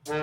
Get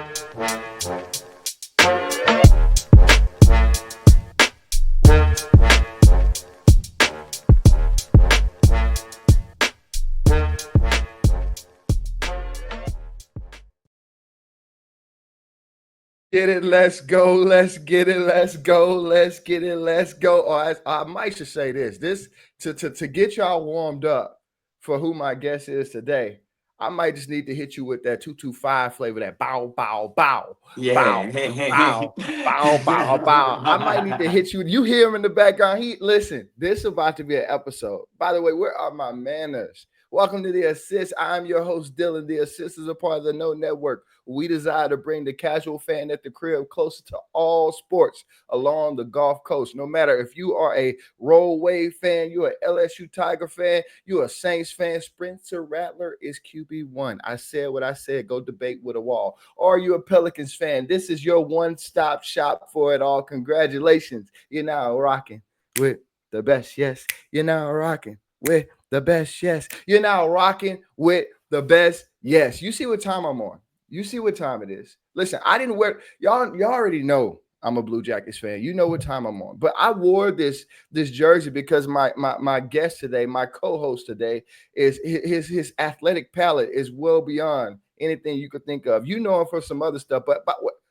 it, let's go, let's get it, let's go, let's get it, let's go. Or I might should say this to get y'all warmed up for who my guest is today. I might just need to hit you with that 225 flavor, that bow, bow, bow, bow, bow, bow, bow, bow. I might need to hit you. You hear him in the background. Listen, this is about to be an episode. By the way, where are my manners? Welcome to The Assist. I'm your host, Dylan. The Assist is a part of the No Network. We desire to bring the casual fan at the crib closer to all sports along the Gulf Coast. No matter if you are a Roll Wave fan, you're an LSU Tiger fan, you're a Saints fan, Spencer Rattler is QB1. I said what I said. Go debate with a wall. Or you're a Pelicans fan. This is your one-stop shop for it all. Congratulations. You're now rocking with the best. Yes, you're now rocking with the best. Yes, you're now rocking with the best. Yes, you see what time I'm on. You see what time it is. Listen, I didn't wear y'all already know I'm a Blue Jackets fan. You know what time I'm on. But I wore this jersey because my guest today, my co-host today, is his athletic palette is well beyond anything you could think of. You know him for some other stuff, but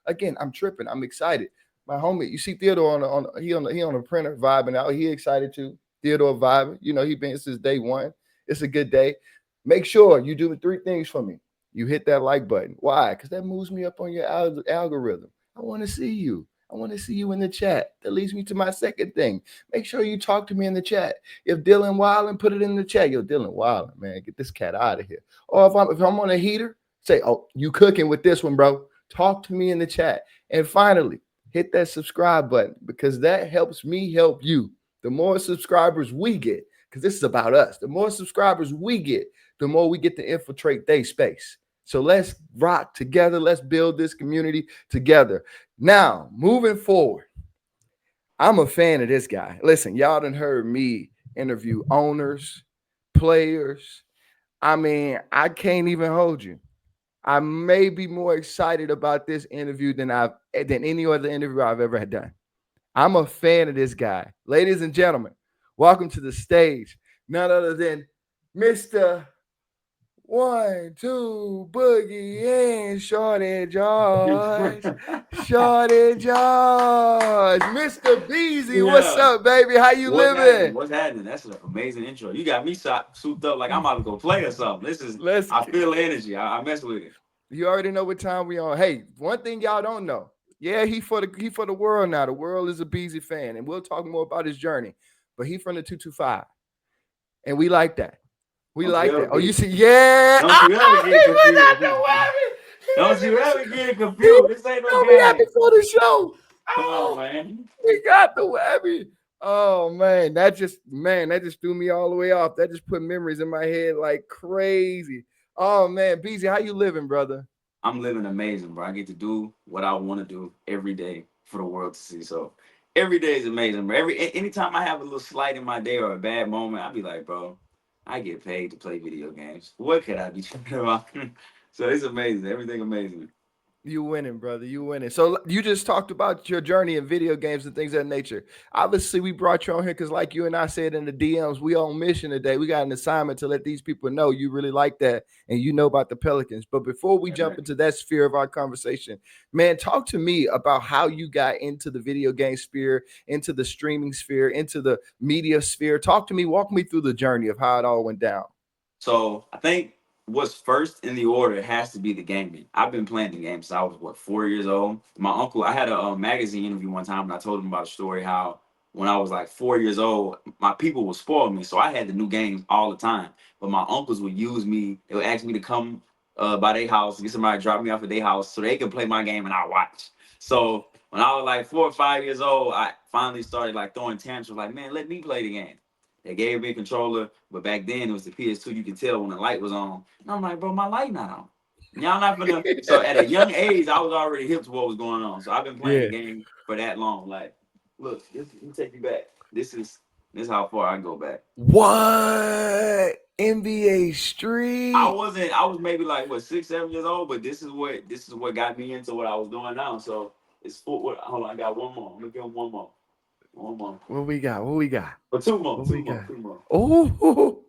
again, I'm tripping. I'm excited. My homie, you see Theodore on the printer vibing out. He excited too. Theodore vibing. You know, he been since day one. It's a good day. Make sure you do 3 things for me. You hit that like button. Why? Because that moves me up on your algorithm. I want to see you. I want to see you in the chat. That leads me to my second thing. Make sure you talk to me in the chat. If Dylan Wildin, put it in the chat. Yo, Dylan Wildin, man, get this cat out of here. Or if I'm on a heater, say, oh, you cooking with this one, bro. Talk to me in the chat. And finally, hit that subscribe button because that helps me help you. The more subscribers we get, because this is about us, the more subscribers we get, the more we get to infiltrate their space. So let's rock together. Let's build this community together. Now, moving forward, I'm a fan of this guy. Listen, y'all done heard me interview owners, players. I mean, I can't even hold you. I may be more excited about this interview than any other interview I've ever done. I'm a fan of this guy. Ladies and gentlemen, welcome to the stage. None other than Mr. 1, 2, Boogie and Shorty George. Shorty George. Mr. Beezy, what's up, baby? How you living? What's happening? That's an amazing intro. You got me souped up like I'm about to go play or something. I feel the energy. I mess with it. You already know what time we on. Hey, one thing y'all don't know. Yeah, he for the world now. The world is a Beezy fan, and we'll talk more about his journey. But he from the 225. And we like that. We like that. Oh, you see, yeah. Don't you ever get confused. Don't you ever get confused. This ain't no game. Happy for the show. Come on, man. We got the whammy. Oh man, that just threw me all the way off. That just put memories in my head like crazy. Oh man, Beezy, how you living, brother? I'm living amazing, bro. I get to do what I want to do every day for the world to see. So every day is amazing, bro. Anytime I have a little slight in my day or a bad moment, I'll be like, bro, I get paid to play video games. What could I be tripping about? So it's amazing. Everything amazing. You winning, brother. You winning. So you just talked about your journey in video games and things of that nature. Obviously, we brought you on here because, like you and I said in the DMs, we on mission today. We got an assignment to let these people know you really like that and you know about the Pelicans. But before we jump into that sphere of our conversation, man, talk to me about how you got into the video game sphere, into the streaming sphere, into the media sphere. Talk to me. Walk me through the journey of how it all went down. So I think what's first in the order has to be the gaming. I've been playing the game since I was 4 years old. My uncle, I had a magazine interview one time, and I told him about a story how when I was like 4 years old, my people would spoil me, so I had the new games all the time. But my uncles would use me; they would ask me to come by their house, get somebody to drop me off at their house, so they could play my game and I watch. So when I was like 4 or 5 years old, I finally started like throwing tantrums, like, man, let me play the game. They gave me a controller, but back then it was the PS2. You could tell when the light was on. And I'm like, bro, my light not on. Y'all not gonna. So at a young age, I was already hip to what was going on. So I've been playing the game for that long. Like, look, let me take you back. This is This is how far I go back. What? NBA I Street? wasn't. I was maybe like what 6, 7 years old, but this is what got me into what I was doing now. So it's four. Hold on, I got one more. I'm gonna give him one more, What we got? What we got? or two more, What two we more, got? two more. Oh,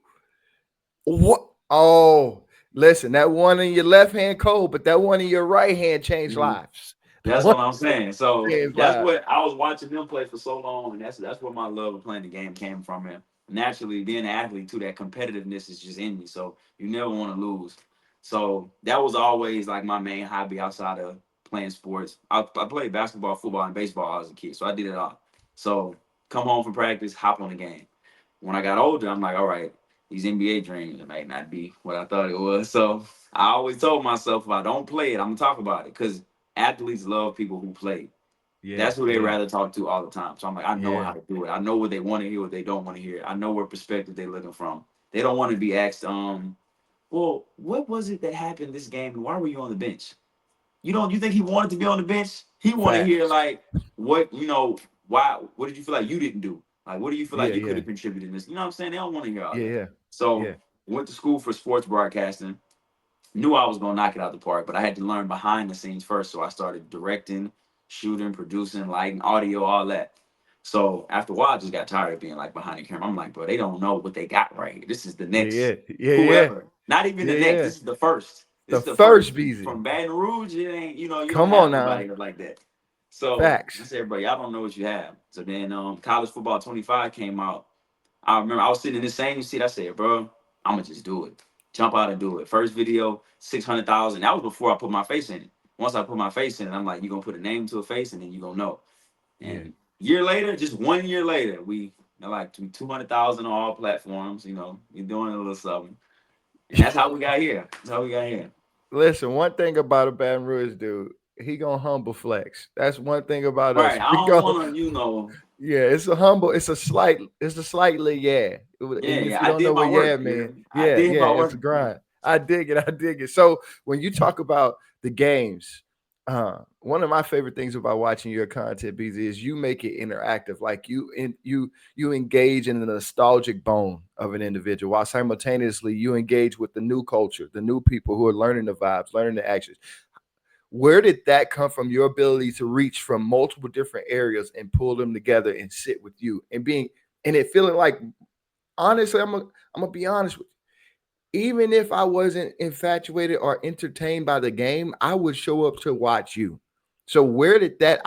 what? Oh, listen, that one in your left hand cold, but that one in your right hand changed Mhm. lives. The That's one what I'm saying. So changed that's lives. what I was watching them play for so long, and that's where my love of playing the game came from. And naturally, being an athlete too, that competitiveness is just in me. So you never want to lose. So that was always like my main hobby outside of playing sports. I played basketball, football, and baseball as a kid, so I did it all. So come home from practice, hop on the game. When I got older, I'm like, all right, these NBA dreams might not be what I thought it was. So I always told myself, if I don't play it, I'm gonna talk about it because athletes love people who play. Yeah, That's who they yeah, rather talk to all the time. So I'm like, I know how yeah. to do it. I know what they want to hear, what they don't want to hear. I know what perspective they're looking from. They don't want to be asked, well, what was it that happened this game and why were you on the bench? You think he wanted to be on the bench? He want to hear Facts. like why what did you feel like you didn't do? Like what do you feel like Yeah, you could yeah, have contributed in this? You know what I'm saying? They don't want to hear all yeah, that. yeah, So yeah, went to school for sports broadcasting. Knew I was gonna knock it out the park, but I had to learn behind the scenes first. So I started directing, shooting, producing, lighting, audio, all that. So after a while, I just got tired of being like behind the camera. I'm like, bro, they don't know what they got right here. This is the yeah, next yeah, yeah, yeah, whoever. Not even the yeah, next. yeah. This is the first. This The is the first first Beezy. from Baton Rouge. It ain't you don't Come on have now. nobody like that. So I Facts. said, bro, y'all don't know what you have. So then college football 25 came out. I remember I was sitting in the same seat. I said, bro, I'm gonna just do it. Jump out and do it. First video, 600,000. That was before I put my face in it. Once I put my face in it, I'm like, you're gonna put a name to a face and then you're gonna know. Yeah. And year later, just 1 year later, we are like 200,000 on all platforms. You're doing a little something. And that's how we got here. That's how we got here. Listen, one thing about a Baton Rouge dude, he gonna humble flex. That's one thing about us. Right. I We don't go, wanna, yeah. It's a humble. It's a slightly yeah. yeah, And if yeah, you I don't know did my what yeah work. Yeah. mean, I yeah, did yeah, my it's work. a grind. I dig it. I dig it. So when you talk about the games, one of my favorite things about watching your content, BZ, is you make it interactive. Like you engage in the nostalgic bone of an individual, while simultaneously you engage with the new culture, the new people who are learning the vibes, learning the actions. Where did that come from? Your ability to reach from multiple different areas and pull them together and sit with you and being and it feeling like honestly, I'm gonna be honest with you. Even if I wasn't infatuated or entertained by the game, I would show up to watch you. So where did that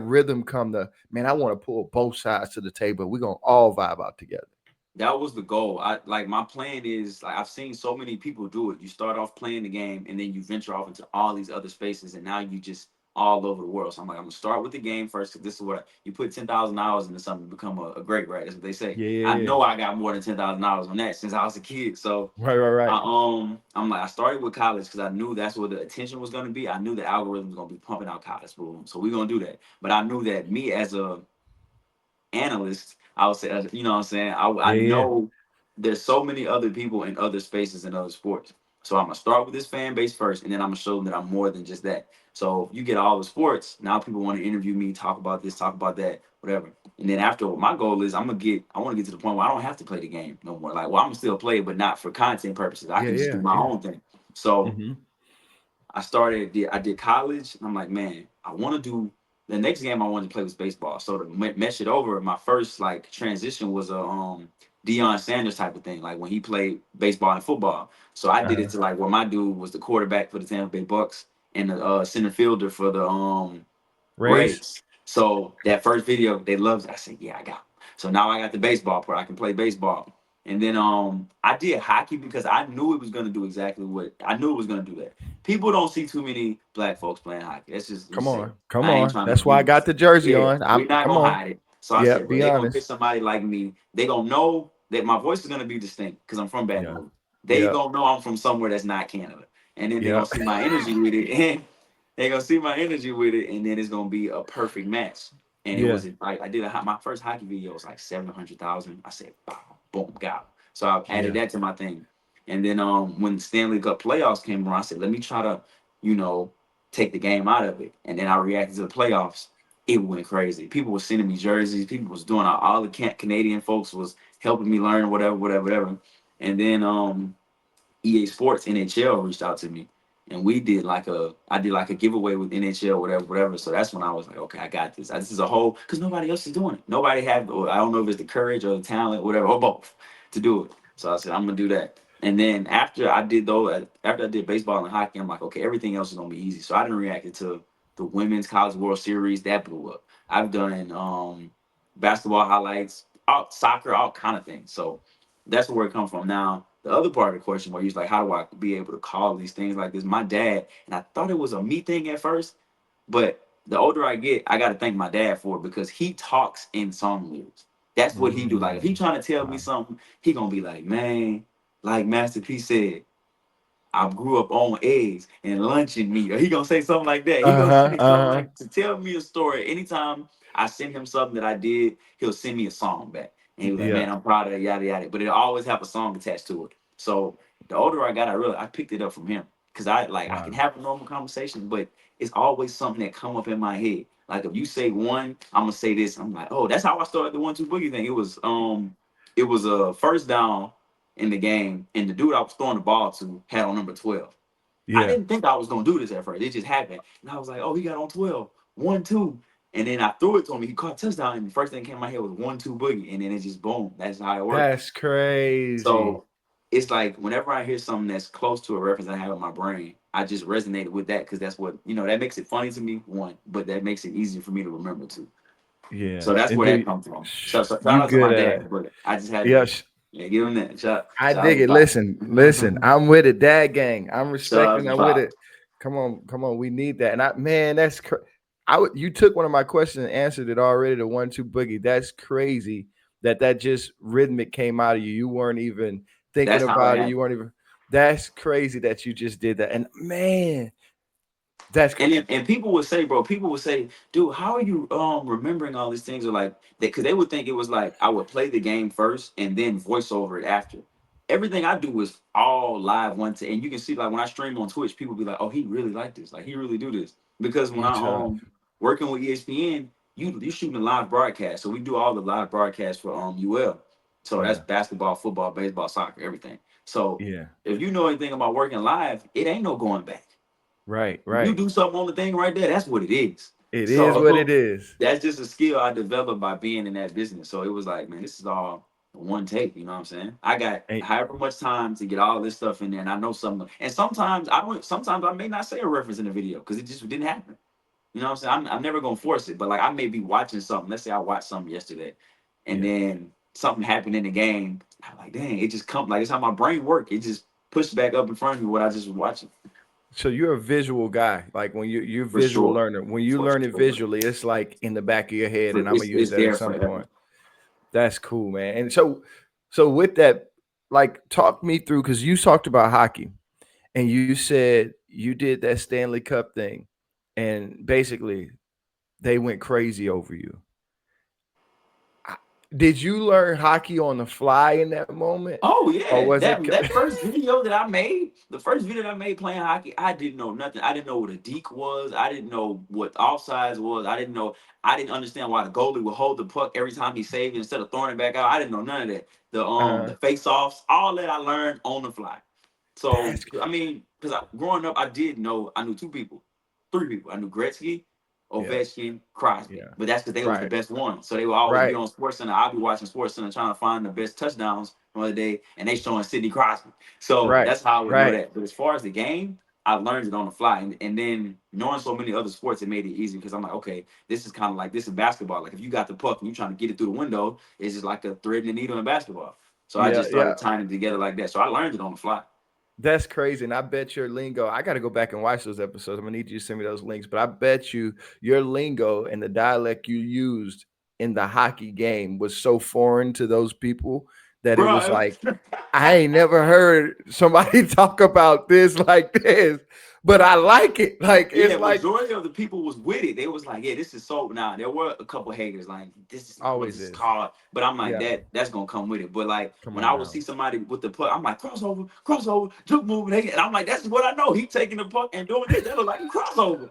rhythm come to, man, I want to pull both sides to the table. We're gonna all vibe out together. That was the goal. I like my plan is like I've seen so many people do it. You start off playing the game and then you venture off into all these other spaces and now you just all over the world. So I'm like, I'm gonna start with the game first because this is what you put 10,000 hours into something to become a great, right? That's what they say. Yeah, yeah, I yeah. know I got more than 10,000 hours on that since I was a kid. So Right, right, right. I'm like I started with college because I knew that's where the attention was gonna be. I knew the algorithm was gonna be pumping out college boom. So we're gonna do that. But I knew that me as a analyst, I would say, you know what I'm saying? I Yeah, yeah. know there's so many other people in other spaces and other sports. So I'm gonna start with this fan base first, and then I'm gonna show them that I'm more than just that. So you get all the sports. Now people want to interview me, talk about this, talk about that, whatever. And then after, my goal is I want to get to the point where I don't have to play the game no more. Like, well, I'm gonna still play, but not for content purposes. I Yeah, can just do yeah, my yeah. own thing. So Mm-hmm. I did college, and I'm like, man, I want to do the next game I wanted to play was baseball. So to mesh it over, my first like transition was a Deion Sanders type of thing, like when he played baseball and football. So I did it Uh-huh. to like where my dude was the quarterback for the Tampa Bay Bucks and the center fielder for the Race. Rays. So that first video, they loved it. I said, yeah, I got him. So now I got the baseball part. I can play baseball. And then I did hockey because I knew it was gonna do exactly what I knew it was gonna do that. People don't see too many black folks playing hockey. That's just let me Come say. on, come I ain't on. trying to That's why I got the jersey yeah, on. we're not Come gonna on. hide it. So I Yeah, said, bro, be they're gonna get honest. somebody like me. They gonna know that my voice is gonna be distinct because I'm from Baton Yeah, Rouge. They yeah, gonna know I'm from somewhere that's not Canada. And then they're yeah, gonna see my energy with it. And they're gonna see my energy with it, and then it's gonna be a perfect match. And it yeah, was like I did my first hockey video was like 700,000. I said, bow, boom, got it. So I added yeah, that to my thing. And then when the Stanley Cup playoffs came around, I said, let me try to, you know, take the game out of it. And then I reacted to the playoffs. it went crazy. People were sending me jerseys. People was doing all the Canadian folks was helping me learn whatever, whatever, whatever. And then EA Sports NHL reached out to me, and I did like a giveaway with NHL, whatever, whatever. So that's when I was like, okay, I got this. This is a whole because nobody else is doing it. Nobody have, or I don't know if it's the courage or the talent, whatever, or both, to do it. So I said, I'm gonna do that. And then after I did baseball and hockey, I'm like, okay, everything else is gonna be easy. So I didn't react to the Women's College World Series that blew up. I've done basketball highlights, soccer, all kind of things. So that's where it comes from. Now, the other part of the question where he's like, how do I be able to call these things like this? My dad, and I thought it was a me thing at first, but the older I get, I got to thank my dad for it because he talks in song lyrics. That's what he do. Like if he trying to tell me Wow. something, he gonna be like, man, like Master P said, I grew up on eggs and luncheon meat. Or he gonna say something like that. He gonna Uh-huh. say something Uh-huh. like to tell me a story. Anytime I send him something that I did, he'll send me a song back. And he was like, Yeah. man, I'm proud of it, yada yada. But it always have a song attached to it. So the older I got, I picked it up from him. Cause I can Wow. have a normal conversation, but it's always something that come up in my head. Like if you say one, I'm gonna say this. I'm like, oh, that's how I started the 1-2 boogie thing. It was a first down in the game, and the dude I was throwing the ball to had on number 12. I Yeah. didn't think I was gonna do this at first. It just happened. And I was like, oh, he got on 12. 1-2. And then I threw it to him. He caught a touchdown. And the first thing that came in my head was 1-2 boogie. And then it just boom. That's how it worked. That's crazy. So it's like whenever I hear something that's close to a reference I have in my brain, I just resonated with that because that's what, that makes it funny to me, one, but that makes it easier for me to remember too. Yeah. So that's And where that dude, comes from. So shout you out to good my at it. dad, but I just had to, Yeah, yeah, give him that. I Shout out dig to it. Pop. Listen, listen. I'm with it, Dad gang. I'm Shout out respecting. to I'm with Pop. it. Come on. We need that. And man, you took one of my questions and answered it already. The 1-2 boogie. That's crazy. That just rhythmic came out of you. You weren't even thinking That's how it about it. happened. You weren't even. That's crazy that you just did that. And man, that's And people would say, bro, people would say, dude, how are you remembering all these things? Or like that, because they would think it was like I would play the game first and then voice over it after. Everything I do is all live one to, and you can see like when I stream on Twitch, people be like, oh, he really like this, like he really do this. Because when you I tough. working with ESPN, you shooting a live broadcast, so we do all the live broadcasts for UL. So that's Yeah. basketball, football, baseball, soccer, everything. So Yeah. if you know anything about working live, it ain't no going back. Right. You Right. do something on the thing right there, that's what it is. It is what it So is. that's just a skill I developed by being in that business. So it was like, man, this is all one take. You know what I'm saying? I got And however much time to get all this stuff in there, and I know something. And sometimes I don't. Sometimes I may not say a reference in the video because it just didn't happen. You know what I'm saying? I'm never gonna force it, but like I may be watching something. Let's say I watched something yesterday, and yeah. then something happened in the game. I'm like, dang, it just come like it's how my brain work. It just pushed back up in front of me what I just was watching. So you're a visual guy. Like when you're a For visual sure. learner. When you For learn it sure. visually, it's like in the back of your head, and I'm gonna use It's that at there some forever. point. That's cool, man. And so with that, like talk me through because you talked about hockey and you said you did that Stanley Cup thing, and basically they went crazy over you. I- Did you learn hockey on the fly in that moment, Oh or yeah, was it? that first video that I made, the first video that I made playing hockey, I didn't know nothing. I didn't know what a deke was. I didn't know what offsides was. I didn't know. I didn't understand why the goalie would hold the puck every time he saved it instead of throwing it back out. I didn't know none of that. The uh, face offs, all that I learned on the fly. So that's I mean, because growing up, I knew two people, three people. I knew Gretzky, yeah, Ovechkin, Crosby, yeah, but that's because they was the right, best ones. So they would always be right, on Sports Center. I'll be watching Sports Center trying to find the best touchdowns from the day, and they showing Sidney Crosby. So right, that's how I would know right. that. But as far as the game, I learned it on the fly, and then knowing so many other sports, it made it easy because I'm like, okay, this is kind of like this in basketball. Like if you got the puck and you're trying to get it through the window, it's just like a thread and a needle in basketball. So I Yeah, just yeah. started tying it together like that. So I learned it on the fly. That's crazy. And I bet your lingo, I got to go back and watch those episodes. I'm going to need you to send me those links. But I bet you your lingo and the dialect you used in the hockey game was so foreign to those people that it was Bro, like, I ain't never heard somebody talk about this like this, but I like it. Like, it's yeah, like, majority of the people was with it. They was like, yeah, this is so now. There were a couple haters like this is not what always this is is. called. But I'm like, Yeah. that's gonna come with it. But like Come when I on would now. see somebody with the puck, I'm like, crossover, juke moving, and I'm like, that's what I know. He taking the puck and doing this. That look like a crossover.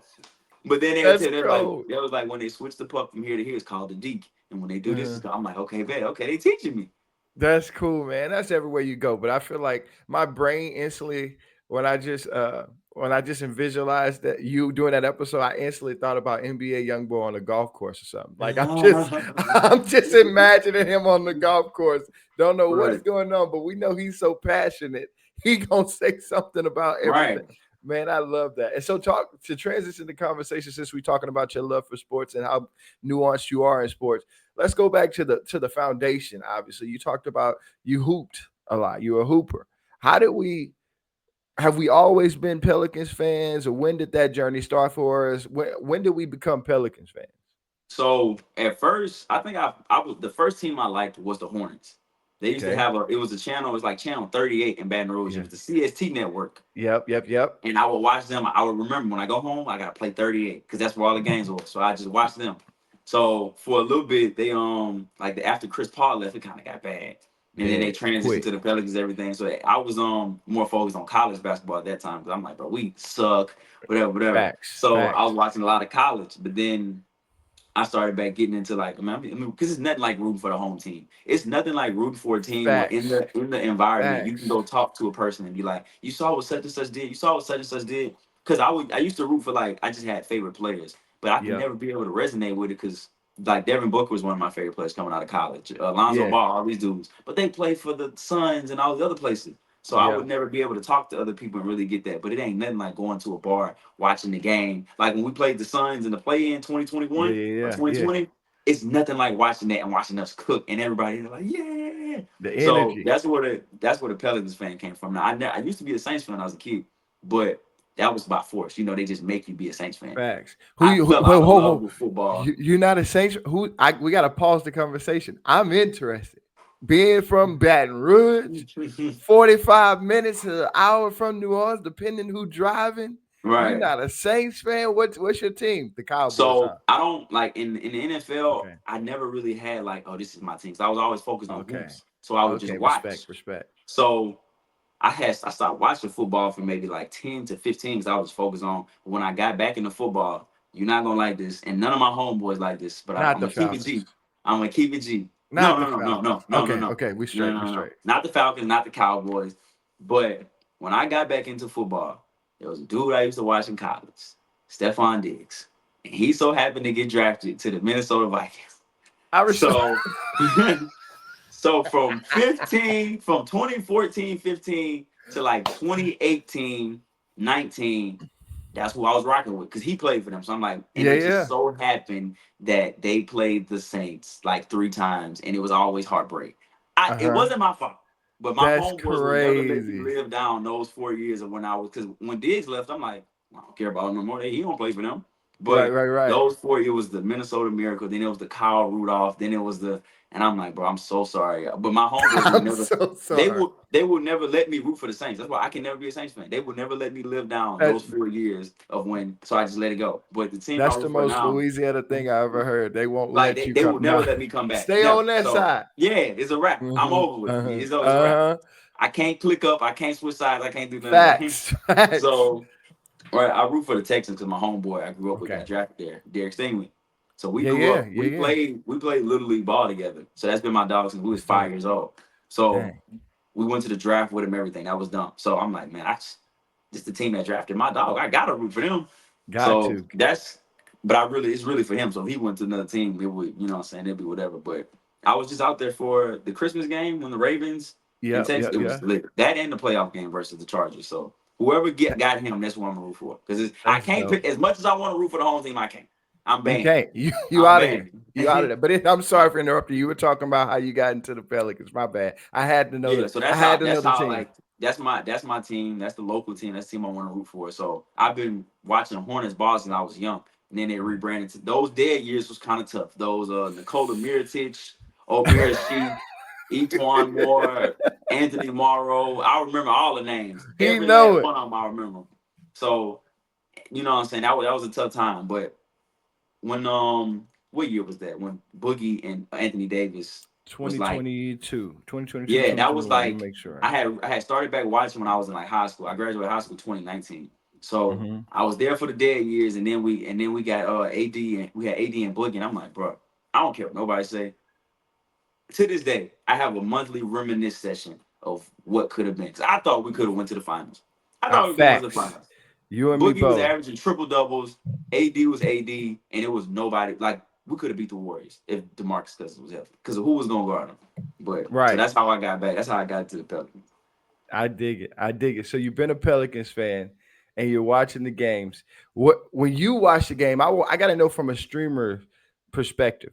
But then they would That's tell, cold. they was like when they switch the puck from here to here, it's called the deke. And when they do this, Uh-huh. it's called, I'm like, okay, bet, okay, they teaching me. That's cool, man. That's everywhere you go. But I feel like my brain instantly, when I just when I just visualized that you doing that episode, I instantly thought about NBA YoungBoy on a golf course or something. Like I'm just I'm just imagining him on the golf course. Don't know what's Right, going on, but we know he's so passionate. He gonna say something about everything. right. Man, I love that. And so talk to transition the conversation since we're talking about your love for sports and how nuanced you are in sports. Let's go back to the foundation. Obviously, you talked about you hooped a lot. You're a hooper. How did we have we always been Pelicans fans, or when did that journey start for us? When did we become Pelicans fans? So at first, I think I was the first team I liked was the Hornets. They used to Okay. have it was a channel, it was like channel 38 in Baton Rouge. It Yeah. was the CST network. Yep. Yep. Yep. And I would watch them. I would remember when I go home, I gotta play 38 because that's where all the games were. So I just watched them. So for a little bit, they like after Chris Paul left, it kind of got bad, and then they Dead transitioned quick. to the Pelicans, and everything. So I was more focused on college basketball at that time because I'm like, bro, we suck, whatever, whatever. Facts. So I was Facts. watching a lot of college, but then I started back getting into like, I mean, because it's nothing like rooting for the home team. It's nothing like rooting for a team where in Facts. the environment you can Facts. go talk to a person and be like, you saw what such and such did. You saw what such and such did. Because I used to root for like I just had favorite players, but I could Yep. never be able to resonate with it because like Devin Booker was one of my favorite players coming out of college. Alonzo Yeah. Ball, all these dudes, but they played for the Suns and all the other places. So I would Yep. never be able to talk to other people and really get that. But it ain't nothing like going to a bar, watching the game. Like when we played the Suns in the play in Yeah. 2021 or Yeah. Yeah. 2020, it's nothing like watching that and watching us cook and everybody like, yeah. The So energy. that's where the Pelicans fan came from. Now I used to be a Saints fan when I was a kid, but that was by force. You know, they just make you be a Saints fan. Facts. Who I you? fell Whoa, out of whoa, love whoa. with football. You're not a Saints. Who? We got to pause the conversation. I'm interested. Being from Baton Rouge, 45 minutes to an hour from New Orleans, depending who driving. You Right. not a Saints fan? What's your team? The Cowboys, huh? So I don't like in the NFL. Okay. I never really had like, oh, this is my team. So I was always focused on Okay. hoops. So I would just Okay. watch. Respect. Respect. So I started watching football from maybe like 10 to 15 because I was focused on when I got back into football. You're not gonna like this, and none of my homeboys like this, but I'm Not the gonna keep it G. Falcons. I'm gonna keep it G. Not the Falcons. Okay. No, Okay. We no, straight. We no, no. straight. Not the Falcons, not the Cowboys. But when I got back into football, there was a dude I used to watch in college, Stephon Diggs, and he so happened to get drafted to the Minnesota Vikings. I respect. So So from 2014, 15 to like 2018, 19, that's who I was rocking with because he played for them. So I'm like, and Yeah. it just Yeah. so happened that they played the Saints like 3 times and it was always heartbreak. Uh It huh. wasn't my fault. But my That's homeboys will never let me crazy. live down those 4 years of when I was because when Diggs left, I'm like, I don't care about him no more. He don't play for them. Right. But Right. Right. those 4 it was the Minnesota Miracle, then it was the Kyle Rudolph, then it was the and I'm like, bro, I'm so sorry. But my homeboys would I'm never so sorry. they would never let me root for the Saints. That's why I can never be a Saints fan. They would never let me live down That's those 4 years of when so I just let it go. But the team I That's the root for most now, Louisiana thing I ever heard. They won't like let you they come. would never Nah, let me come back. stay Never. on that So side. yeah, it's a wrap. I'm over with it. Uh-huh. It's a wrap. Uh-huh. I can't click up. I can't switch sides. I can't do none of that. Facts. Facts. So right, I root for the Texans because my homeboy I grew up with got Okay. drafted there, Derek Stingley. So we Yeah, grew yeah, up. yeah, yeah. We played little league ball together. So that's been my dog since we was That's five dope. years old. So Dang. we went to the draft with him. Everything that was dumb. So I'm like, man, this the team that drafted my dog. I gotta root for them. Got So to. that's. But it's really for him. So if he went to another team, it would, you know what I'm saying, it'd be whatever. But I was just out there for the Christmas game when the Ravens in Yep, Texas, yep, it yeah. was lit. That and the playoff game versus the Chargers. So whoever got him, that's who I'm gonna root for. Because I That's can't dope. pick as much as I want to root for the home team. I can't. I'm You banned. can't. You I'm out of here. banned. You out of there. But I'm sorry for interrupting you. You were talking about how you got into the Pelicans. My bad. I had to know Yeah. the So I had to know that's the how team. like that's my team. That's the local team. That's the team I want to root for. So I've been watching the Hornets ball since I was young, and then they rebranded to those dead years was kind of tough. Those Nikola Mirotic, Omer Sheik, Etwan Moore, Anthony Morrow. I remember all the names. He Every know last it. one of them I remember. So you know what I'm saying? That was a tough time. But when what year was that? When Boogie and Anthony Davis was like 2022. 2022, yeah, that was 2021. Let me like make sure. I had started back watching when I was in like high school. I graduated high school 2019. So Mhm. I was there for the dead years, and then we got AD, and we had AD and Boogie, and I'm like, bro, I don't care what nobody say. To this day, I have a monthly reminisce session of what could have been. 'Cause I thought we could have went to the finals. I thought we could have went to the Facts. finals. You and me Boogie was both. averaging triple doubles. AD was AD, and it was nobody. Like we could have beat the Warriors if DeMarcus Cousins was healthy, because who was gonna guard him? But so Right. that's how I got back. That's how I got to the Pelicans. I dig it. I dig it. So you've been a Pelicans fan and you're watching the games. What when you watch the game, I got to know from a streamer perspective.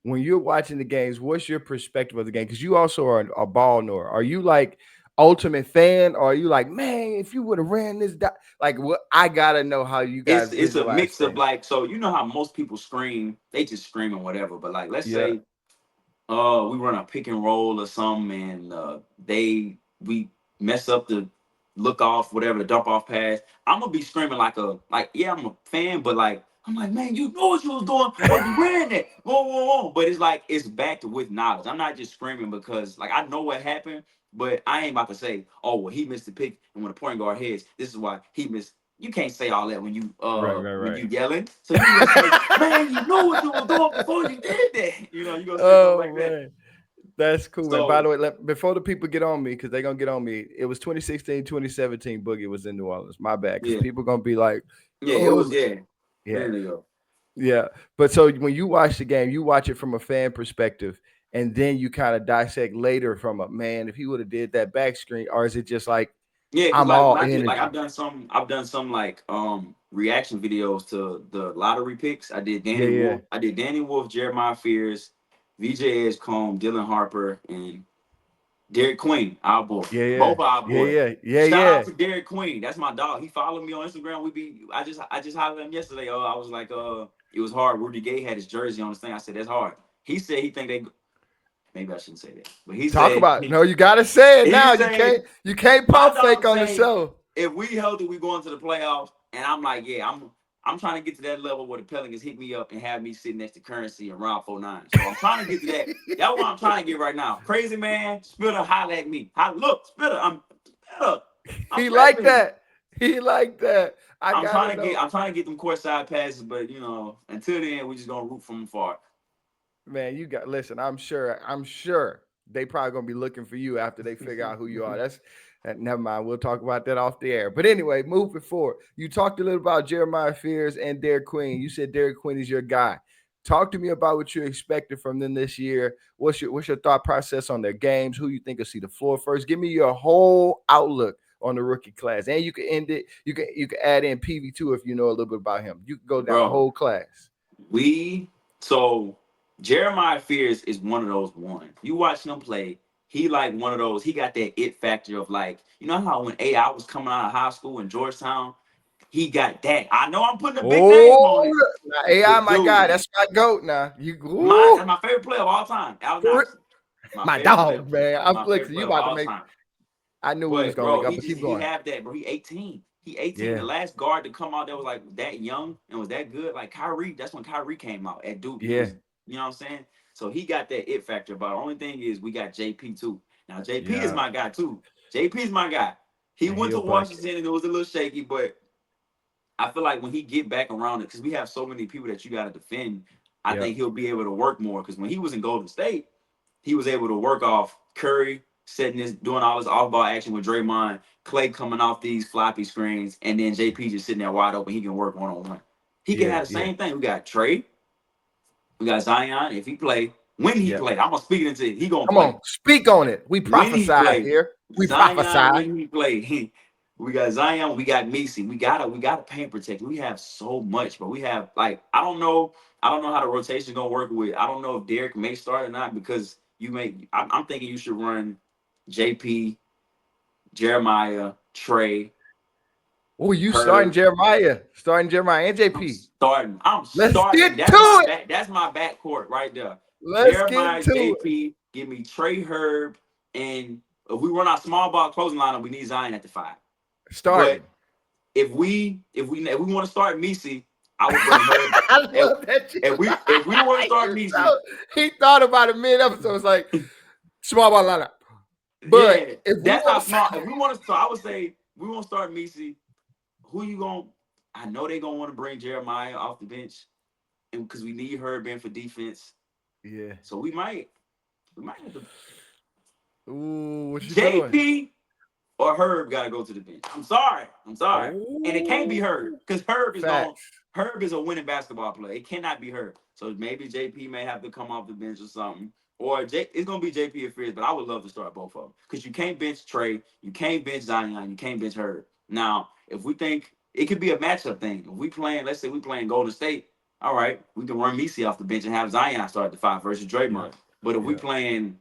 When you're watching the games, what's your perspective of the game? Because you also are a ball knower. Are you like ultimate fan, or are you like, man, if you would have ran this, like what? I gotta know how you guys It's a visualize mix of things. like, so you know how most people scream, they just scream and whatever. But like, let's Yeah, say we run a pick and roll or something, and we mess up the look off, whatever, the dump off pass. I'm gonna be screaming like yeah, I'm a fan, but like I'm like, man, you know what you was doing when you ran that. Whoa, whoa, whoa. But it's like it's backed with knowledge. I'm not just screaming because like I know what happened, but I ain't about to say, oh well, he missed the pick, and when the point guard heads, this is why he missed. You can't say all that right, when right, you yelling. So you just say, man, you know what you were doing before you did that. You gonna say something oh like that. man. That's cool, man. By the So way, before the people get on me, because they're going to get on me, it was 2016, 2017 Boogie was in New Orleans. My bad. Because yeah, people going to be like, yeah, it was oh, yeah. yeah, There you go. yeah. But so when you watch the game, you watch it from a fan perspective, and then you kind of dissect later from a man, if he would have did that back screen, or is it just like, Yeah, because I'm like when all I did like energy? I've done some like reaction videos to the lottery picks. Yeah, yeah. I did Danny Wolf, Jeremiah Fears, VJ Edgecombe, Dylan Harper, and Derek Queen, our boy. Yeah, yeah. Both our Yeah, boys. yeah. Yeah, Shout out yeah. to Derek Queen. That's my dog. He followed me on Instagram. I just hollered at him yesterday. I was like, it was hard. Rudy Gay had his jersey on his thing. I said, that's hard. He said he think they maybe I shouldn't say that. But he Talk said about it. No, you gotta say it he now. said You can't my pump fake dog on the saying show. if we healthy, we going to the playoffs. And I'm like, yeah, I'm trying to get to that level where the Pelicans hit me up and have me sitting next to Currency and Rob 49. So I'm trying to get to that. That's what I'm trying to get right now. Crazy man, Spitter, holla at me. Look, Spitter, I'm Spitter. I'm He like repping. that. He like that. I gotta know. I'm trying to get them courtside passes, but until then, we just gonna root from afar. Man, you got listen, I'm sure they probably gonna be looking for you after they figure out who you are. Never mind. We'll talk about that off the air. But anyway, moving forward. You talked a little about Jeremiah Fears and Derek Queen. You said Derek Queen is your guy. Talk to me about what you expected from them this year. What's your thought process on their games? Who you think will see the floor first? Give me your whole outlook on the rookie class. And you can end it. You can add in PV2 if you know a little bit about him. You can go down the Bro, whole class. we so Jeremiah Fears is one of those ones. You watch him play, he like one of those. He got that it factor of like, you know how when AI was coming out of high school in Georgetown, he got that. I know I'm putting a big name on Oh, it, now AI, but my guy. dude, That's my goat. Now that's my favorite player of all time, Allen for Iverson. My my favorite player, dog, man. I'm my favorite flexing. You player of about to all make. time. I knew we was But gonna link bro, up, but keep he going. have that, bro. He 18. He 18. The Yeah, last guard to come out that was like that young and was that good, like Kyrie. That's when Kyrie came out at Duke. He yeah, was, you know what I'm saying? So he got that it factor. But the only thing is we got JP too. Now JP is yeah. my guy too. JP is my guy. He And went he'll to bucket. Washington and it was a little shaky, but I feel like when he get back around it, because we have so many people that you got to defend, I Yep. think he'll be able to work more. Because when he was in Golden State, he was able to work off Curry, doing all this off ball action with Draymond, Clay coming off these floppy screens, and then JP just sitting there wide open. He can work one on one. He can Yeah, have the yeah, same thing. We got Trey, we got Zion. If he play, when he yep. play, I'm gonna speak it into it. He gonna Come play on, speak on it. We when he prophesy play. here. We Zion prophesy. when he play. We got Zion, we got Misi. We gotta paint protect. We have so much, but we have like I don't know how the rotation gonna work with. I don't know if Derek may start or not because I'm thinking you should run JP, Jeremiah, Trey, Oh, you starting Herb. Jeremiah, and JP. I'm Let's starting. get to it. That's my backcourt right there. Let's get Jeremiah, to it. JP, give me Trey, Herb, and if we run our small ball closing lineup, we need Zion at the 5. But Starting. if we want to start Misi, I would bring Herb. I If, love that. if we want to start You're Misi, so, he thought about it mid episode. It's like small ball lineup. But yeah, if we that's how want to, small. If we want to start, I would say we want to start Misi. who you going? I know they gonna want to bring Jeremiah off the bench, and because we need Herb in for defense, Yeah. so we might have to Ooh, what you doing? JP or Herb got to go to the bench. I'm sorry. I'm sorry. And it can't be Herb Ooh. because Facts. Herb is a winning basketball player. It cannot be Herb. So maybe JP may have to come off the bench or something. Or it's gonna be JP or Fierce, but I would love to start both of them. Because you can't bench Trey, you can't bench Zion, you can't bench Herb. Now, if we think it could be a matchup thing, if we playing, let's say we playing Golden State, all right, we can run Messi off the bench and have Zion start the five versus Yeah. Draymond. But if we Yeah. playing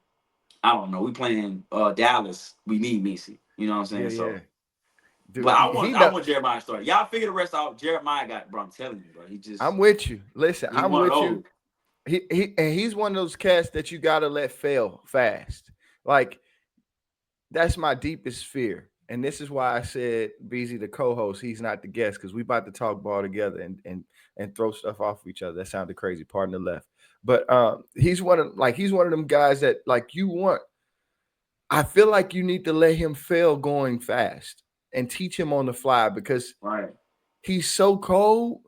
I don't know. We playing Dallas. We need Messi. You know what I'm Yeah. saying? Yeah. So, but Dude, he I know. want Jeremiah to start. Y'all figure the rest out. Jeremiah got, bro. I'm telling you, bro. I'm with you. Listen, He I'm one of with you. those. He's one of those cats that you gotta let fail fast. Like that's my deepest fear. And this is why I said Beezy, the co-host, he's not the guest because we about to talk ball together and throw stuff off of each other. That sounded crazy. Pardon the left. But he's one of them guys that like you want. I feel like you need to let him fail going fast and teach him on the fly because Right. he's so cold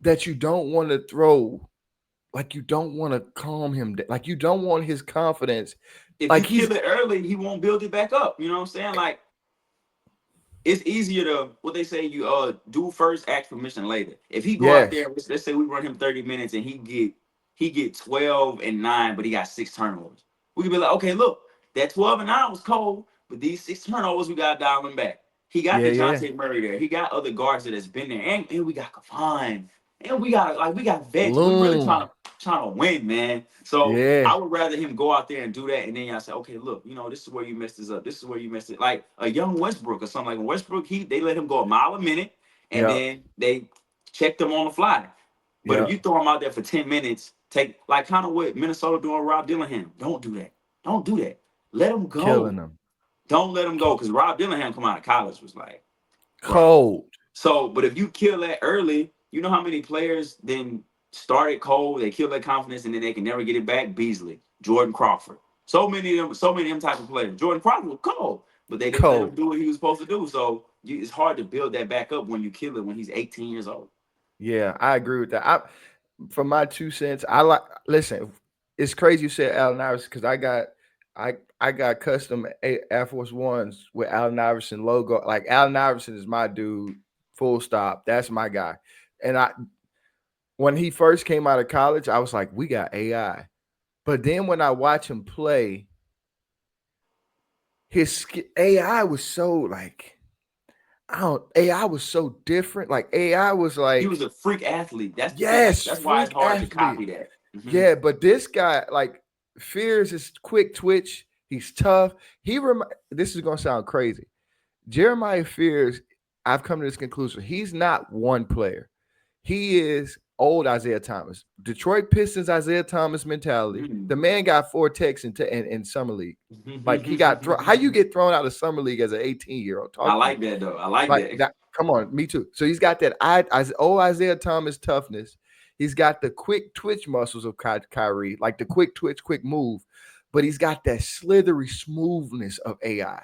that you don't want to throw, like you don't want to calm him, like you don't want his confidence. If you Like kill he's it early, he won't build it back up. You know what I'm saying? Like it's easier to what they say you do first, ask permission later. If he go out yes, there, let's say we run him 30 minutes and he get 12 and 9, but he got 6 turnovers. We could be like, okay, look, that 12 and 9 was cold, but these 6 turnovers we got to dial him back. He got yeah, the yeah, Dejounte Murray there. He got other guards that has been there, and we got Kavon, and we got vets. We really Loon, trying to win, man. So yeah, I would rather him go out there and do that, and then y'all say, okay, look, this is where you messed this up. This is where you messed it. Like a young Westbrook or something like Westbrook, they let him go a mile a minute, and yeah, then they checked him on the fly. But if yeah, you throw him out there for 10 minutes, take like kind of what Minnesota doing Rob Dillingham. Don't do that. Don't do that. Let him killing go. them, Don't let him go because Rob Dillingham come out of college was like, bro. cold, So, but if you kill that early, you know how many players then started cold, they kill their confidence, and then they can never get it back. Beasley, Jordan Crawford, so many of them type of players. Jordan Crawford was cold, but they didn't let him cold. do what he was supposed to do. So it's hard to build that back up when you kill it when he's 18 years old. Yeah, I agree with that. For my 2 cents, I like. Listen, it's crazy you said Allen Iverson because I got custom Air Force Ones with Allen Iverson logo. Like Allen Iverson is my dude. Full stop. That's my guy. And when he first came out of college, I was like, we got AI. But then when I watch him play, AI was so like I don't AI was so different. Like AI was He was like, a freak athlete. That's the thing. That's yes, that's why it's freak hard to athlete. copy that. Mhm. Yeah, but this guy like fears his quick twitch. He's tough. This is gonna sound crazy. Jeremiah Fears, I've come to this conclusion. He's not one player. He is old Isaiah Thomas. Detroit Pistons Isaiah Thomas mentality. The Mhm. man got four techs in summer league. Like he got how you get thrown out of summer league as an 18-year-old? I Talk to me. like that though. I like Like that. that. Come on, me too. So he's got that old Isaiah Thomas toughness. He's got the quick twitch muscles of Kyrie, like the quick twitch, quick move, but he's got that slithery smoothness of AI.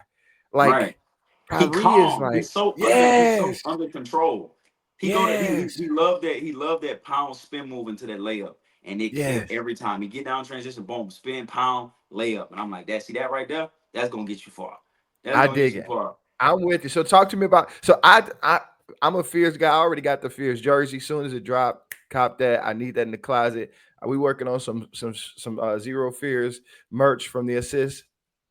Right. Like He Kyrie is calm. like, He's so yes, under control. He go to yes, he loved that pound spin move into that layup. And it killed yes. every time. He get down transition, boom, spin, pound, layup. And I'm like, see that right there? That's gonna get you far. That's I gonna get dig you it. far. I'm with you. So talk to me about. So I'm a Fears guy. I already got the Fears jersey. Soon as it dropped, cop that. I need that in the closet. We working on some Zero Fears merch from the assist.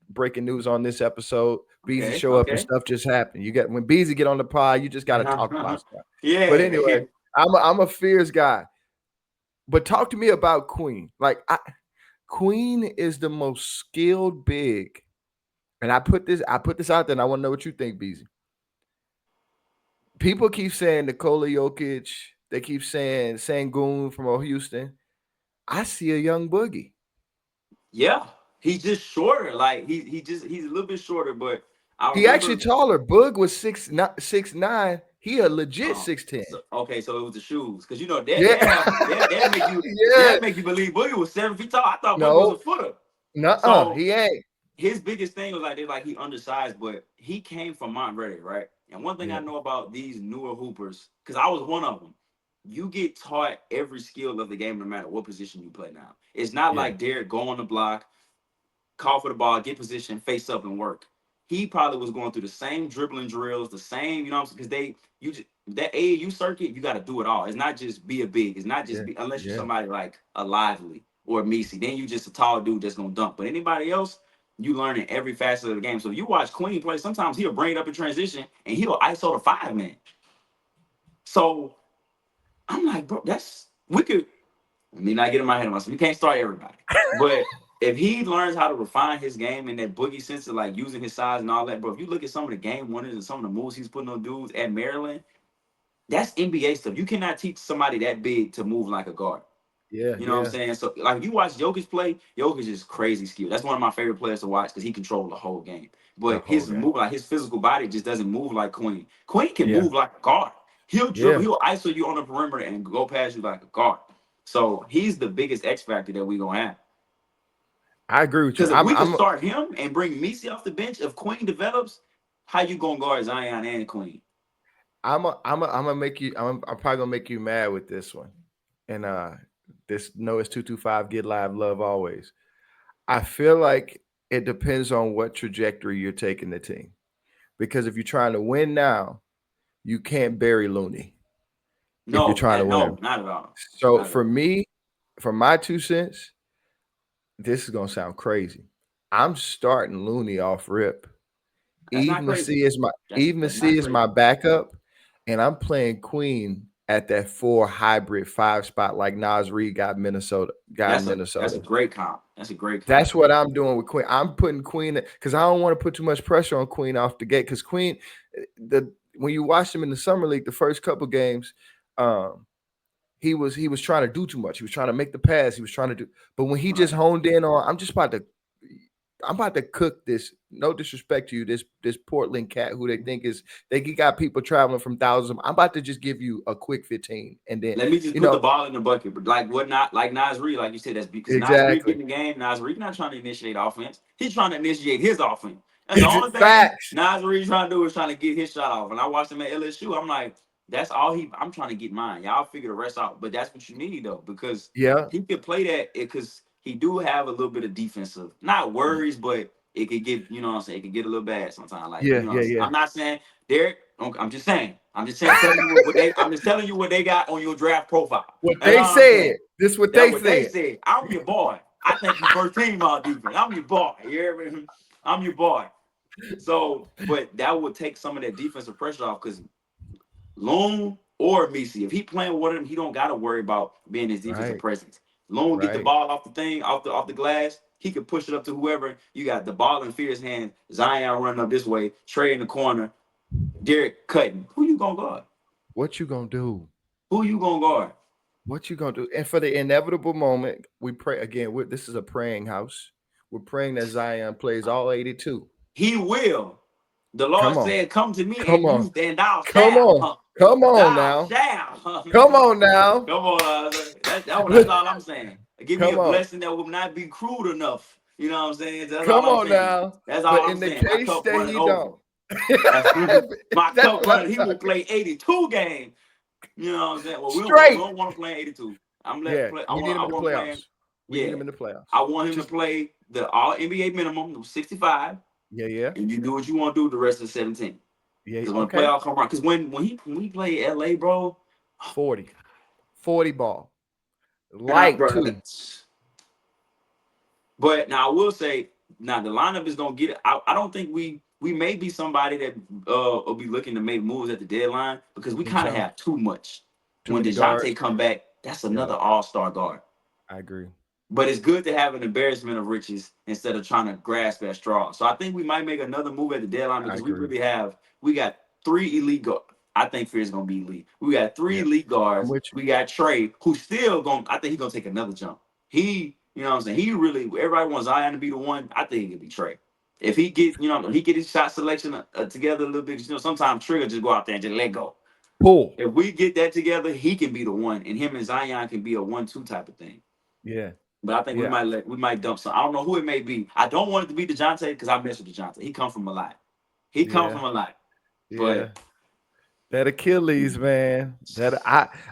Breaking news on this episode. Beezy Okay, show up and okay. stuff just happened. You get when Beezy get on the pod, you just got to talk about stuff. But Yeah. anyway, I'm a Fears guy. But talk to me about Queen. Queen is the most skilled big. And I put this out there and I want to know what you think, Beezy. People keep saying Nikola Jokic. They keep saying Sangoon from Houston. I see a young boogie. Yeah. He's just shorter. Like he's a little bit shorter, but I He actually remember taller. Boog was 6'9". He a legit 6'10". okay, so it was the shoes, because they Yeah. they have they make you Yeah. believe Boogie was 7 feet tall. I thought Boogie was a No. footer. Nuh-uh. So He ain't. his biggest thing was like he undersized, but he came from Montverde, right? And one thing I Yeah. know about these newer hoopers, because I was one of them, you get taught every skill of the game no matter what position you play now. It's not Yeah. like Derek go on the block, call for the ball, get position, face up, and work. He probably was going through the same dribbling drills, the same, you know, because that AAU circuit, you got to do it all. It's not just be a big. It's not just Yeah. be unless you're Yeah. somebody like a Lively or a Misi. Then you just a tall dude that's gonna dunk. But anybody else, you learning every facet of the game. So if you watch Queen play, sometimes he'll bring it up in transition and he'll ISO the 5 man. So I'm like, bro, that's we could. Let me not get in my head of myself. You can't start everybody. But if he learns how to refine his game and that boogie sense of like using his size and all that, bro, if you look at some of the game winners and some of the moves he's putting on dudes at Maryland, that's NBA stuff. You cannot teach somebody that big to move like a guard. Yeah. You know what I'm Yeah. saying? So, like, you watch Jokic play, Jokic is crazy skill. That's one of my favorite players to watch because he controls the whole game. The But whole his game. move, like his physical body, just doesn't move like Queen. Queen can Yeah. move like a guard. He'll dribble, Yeah. he'll ISO you on the perimeter and go past you like a guard. So he's the biggest X factor that we gonna have. I agree with you. Because if we could start him and bring Misi off the bench, if Queen develops, how you gonna guard Zion and Queen? I'm gonna make you. I'm probably gonna make you mad with this one. And this no, it's 225. Get live, love always. I feel like it depends on what trajectory you're taking the team. Because if you're trying to win now, you can't bury Looney if you're No, trying to win. no, not at all. So Not at for all. me, for my 2 cents, this is gonna sound crazy. I'm starting Looney off rip. That's Eve not crazy. Massey is my That's Eve that's Massey not is crazy. my backup, and I'm playing Queen at that 4 hybrid 5 spot like Nas Reed got in That's a Minnesota. great comp. That's a great comp. That's what I'm doing with Queen. I'm putting Queen because I don't want to put too much pressure on Queen off the gate. Because Queen, the when you watch him in the summer league, the first couple games, um, he was trying to do too much. He was trying to make the pass. He was trying to do, but when he just Right. honed in on, I'm about to cook this. No disrespect to you, this Portland cat who they got people traveling from thousands. I'm about to just give you a quick 15, and then Let me just you put the know ball in the bucket. But like what not like Nas Reed, like you said, that's because Nas Reed exactly getting the game. Nas Reed not trying to initiate offense. He's trying to initiate his offense. That's the only thing facts. Nas Reed trying to do is trying to get his shot off. And I watched him at LSU. I'm like, that's all I'm trying to get mine. Y'all figure the rest out. But that's what you need though, because Yeah, he could play that because he do have a little bit of defensive, not worries, but it could get, you know what I'm saying, it could get a little bad sometimes. Like, you yeah, know what yeah, I'm saying? yeah. I'm not saying Derek, I'm just saying. Telling you what they. I'm just telling you what they got on your draft profile. What That's they all I'm said. saying. This what That's they what they said. said. I'm your boy. I think you first team all defense. I'm your boy. You hear me? I'm your boy. So, but that would take some of that defensive pressure off because Loon or Misi, if he playing with him, he don't got to worry about being his defensive Right, presence. Loon get the right. ball off the thing, off the glass. He can push it up to whoever. You got the ball in Fear's hand. Zion running up this way. Trey in the corner. Derek cutting. Who you gonna guard? What you gonna do? Who you gonna guard? What you gonna do? And for the inevitable moment, we pray again. This is a praying house. We're praying that Zion plays all 82. He will. The Lord Come on, said, "Come to me, come and on, you and thou come shalt, on, come on thou now, shalt." come on now. Come on, that's all I'm saying. Give me a Come on. blessing that will not be crude enough. You know what I'm saying? That's all Come I'm on saying. now. That's But all I'm in the saying. My case cup that running he over. don't, That's my that's cup what I'm running. He will talking. play 82 games. You know what I'm saying? Well, we Straight. don't want to play 82. I'm let Yeah, play. we need him I in the want to play him. playoffs. We need Yeah, him in the playoffs. I want him to Just play the All NBA minimum, 65, yeah, yeah, and you do what you want to do the rest of the 17. yeah. Because when the Okay. playoffs come around, because when he played LA, bro, 40. 40 ball. and I Like bro, two. but now I will say, now the lineup is gonna get it. I don't think we may be somebody that will be looking to make moves at the deadline because we Me kind of too. have too much. Too When many DeJounte guards. come back, that's Yeah, another all-star guard. I agree. But it's good to have an embarrassment of riches instead of trying to grasp at straw. So I think we might make another move at the deadline I because agree. we got three elite guards. I think Fear's gonna be elite. We got three Yeah, elite I'm guards. with you. We got Trey, who's still going. I think he's gonna take another jump. You know what I'm saying? He really. Everybody wants Zion to be the one. I think it could be Trey. If he get, he get his shot selection together a little bit. Sometimes Trigger just go out there and just let go. Pull. If we get that together, he can be the one, and him and Zion can be a 1-2 type of thing. Yeah, But I think yeah, we might dump some. I don't know who it may be. I don't want it to be DeJounte because I mess with DeJounte. He come from a lot. He come yeah. from a lot. Yeah. But That Achilles, man.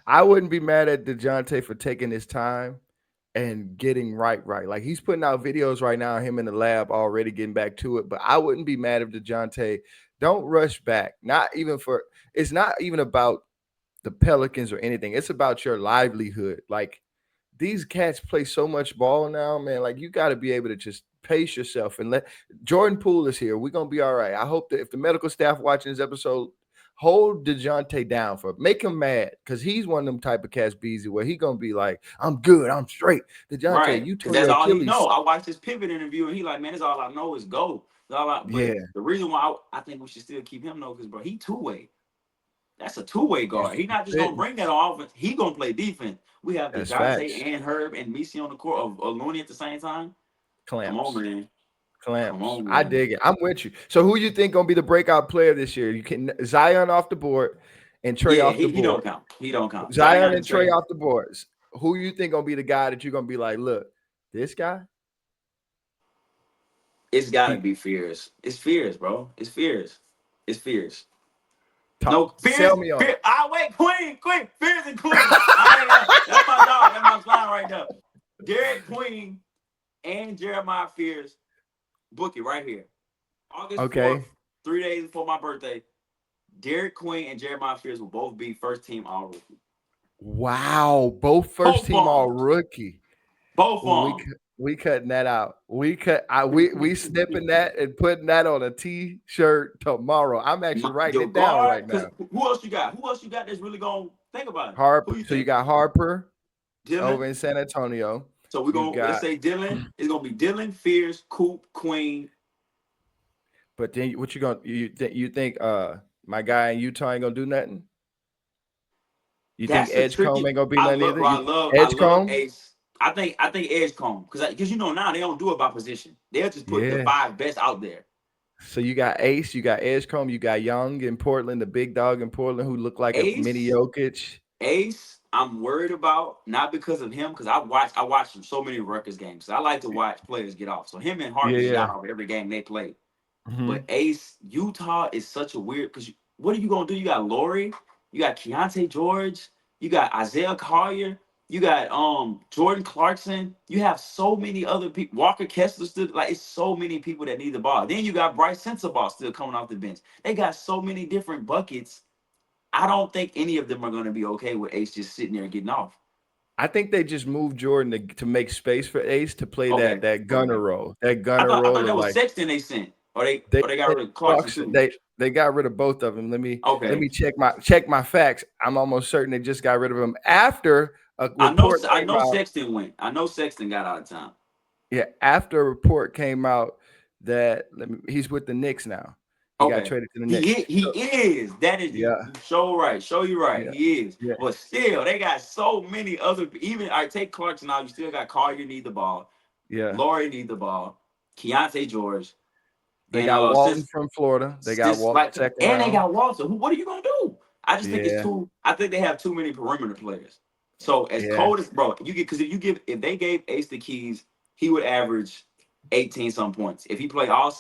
I wouldn't be mad at DeJounte for taking his time and getting right. Like he's putting out videos right now, him in the lab already getting back to it. But I wouldn't be mad if DeJounte don't rush back. Not even for it's not even about the Pelicans or anything. It's about your livelihood. Like these cats play so much ball now, man. Like you got to be able to just pace yourself and let Jordan Poole is here. We're gonna be all right. I hope that if the medical staff watching this episode, hold DeJounte down for make him mad because he's one of them type of cats, Beezy, where he gonna be like, "I'm good, I'm straight." DeJounte, right, you because tore that's your all he know. Achilles. I watched his pivot interview, and he like, man, that's all I know is go. But Yeah, the reason why I think we should still keep him though, because bro, he two way. That's a two-way it's guard. He not just gonna fitting. bring that on offense. He gonna play defense. We have That's DeJounte facts. and Herb and Misi on the court of Looney at the same time. Come on, Clamps. man. Come Clamps. on, I man. dig it. I'm with you. So who you think gonna be the breakout player this year? You can Zion off the board and Trey Yeah, off the he board. don't count. He don't count. Zion Zion and and Trey Trey. off the boards. Who you think gonna be the guy that you're gonna be like, look, this guy, It's gotta he be Fears. It's Fears, bro. It's Fears. It's Fears. talk No, sell Fears. me on Fear. Ah, wait, Queen. Fears and Queen. That's my dog. That's my slime right there. Derek Queen and Jeremiah Fears. Book it right here. it. August 4th, Okay. 3 days before my birthday. Derek Queen and Jeremiah Fears will both be first team all rookie. Wow. Both first Both team all arms. rookie. Both We arms. cu- we cutting that out. We snipping that and putting that on a t-shirt tomorrow. I'm actually writing Your it down guard, right because now. who else you got? Who else you got that's really going to think about it? Who Harper. you So you think? got Harper over Dylan? in San Antonio. So we're You going to, let's got, say Dylan. It's going to be Dylan, Fears, Coop, Queen. but then what you gonna you think my guy in Utah ain't gonna do nothing? You think That's a Edgecombe tricky. ain't gonna be nothing either? I You love, Edgecombe? Ace. I think Edgecombe because now they don't do it by position. They'll just put the Yeah. five best out there. So you got Ace, you got Edgecombe, you got Young in Portland, the big dog in Portland who looked like a mini Ace, Jokic. Ace, I'm worried about not because of him, because I watched so many Rutgers games. So I like to watch players get off. So him and Yeah, Hart just yeah. got off every game they played. But Hmm. Ace, Utah is such a weird because what are you gonna do? You got Laurie, you got Keontae George, you got Isaiah Collier, you got Jordan Clarkson. You have so many other people. Walker Kessler still like it's so many people that need the ball. Then you got Bryce Sensabaugh still coming off the bench. They got so many different buckets. I don't think any of them are gonna be okay with Ace just sitting there getting off. I think they just moved Jordan to make space for Ace to play that Okay, that gunner okay. role. That I gunner thought I role thought of that was like Sexton they sent, they or they got they rid of Clarkson Clarkson, too. they got rid of both of them. Let Okay, me check my facts. I'm almost certain they just got rid of him after a report I came know out. Sexton went. I know Sexton got out of town. Yeah, after a report came out that he's with the Knicks now. He got Okay. traded to the Knicks. He So is. That is yeah, you show right. Show you right. yeah, He is. yeah, But still, they got so many other even I take Clarkson out. You still got Collier need the ball. yeah. Laurie need the ball. Keontae George. They And got Walton since from Florida. They got this Walton like second and they round. got Walter. Who what are you gonna do? I just think it's Yeah, too I think they have too many perimeter players. So as yeah. cold as bro, you get because if they gave Ace the keys, he would average 18 some points. If he played all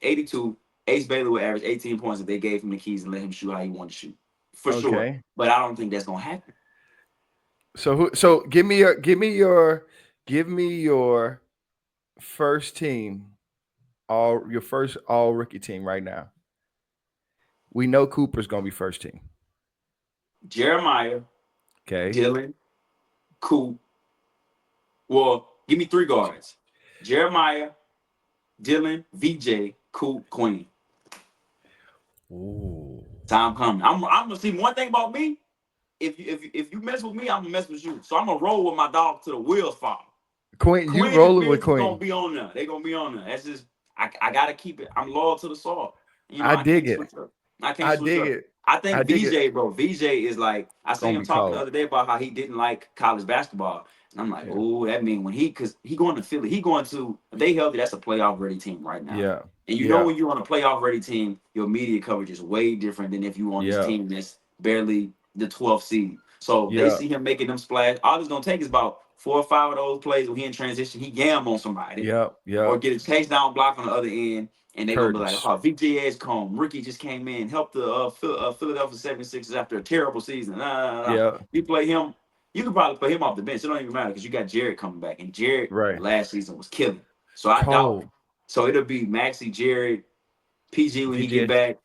82, Ace Bailey would average 18 points if they gave him the keys and let him shoot how he wanted to shoot. For sure. Okay. But I don't think that's gonna happen. So give me your first team, all your first all rookie team right now. We know Cooper's gonna be first team. Jeremiah, Okay. Dylan, Coop. Well, give me three guards. Jeremiah, Dylan, VJ, Coop, Queen. Ooh. Time coming. I'm gonna see one thing about me. If you mess with me, I'm gonna mess with you. So I'm gonna roll with my dog to the wheels fall. Queen, you Quinn and rolling with Fierce is gonna Queen. be on there. They gonna be on there. That's just I gotta keep it. I'm loyal to the soil. I I dig can't it. switch up. I can't I switch dig up. it. I I think dig it. VJ, bro. VJ is like I seen Gonna him be talking the cold. other day about how he didn't like college basketball, and I'm like, Yeah. oh, that mean when because he going to Philly, he going to if they healthy. That's a playoff ready team right now. Yeah. And you know Yeah. when you're on a playoff ready team, your media coverage is way different than if you on this Yeah. team that's barely the 12th seed. So they Yeah. see him making them splash. All it's gonna take is about 4 or 5 of those plays when he in transition, he gamble on somebody Yeah. Yeah. or get a chase down block on the other end, and they're gonna be like, Curtains. "Oh, VJ Edgecombe, Ricky just came in, helped the Philadelphia 76ers after a terrible season." Nah, nah, nah. Yeah. You play him, you can probably play him off the bench. It don't even matter because you got Jared coming back, and Jared Right. last season was killing. So I doubt. Cold. So it'll be Maxi, Jared, PG when he get VJ. back,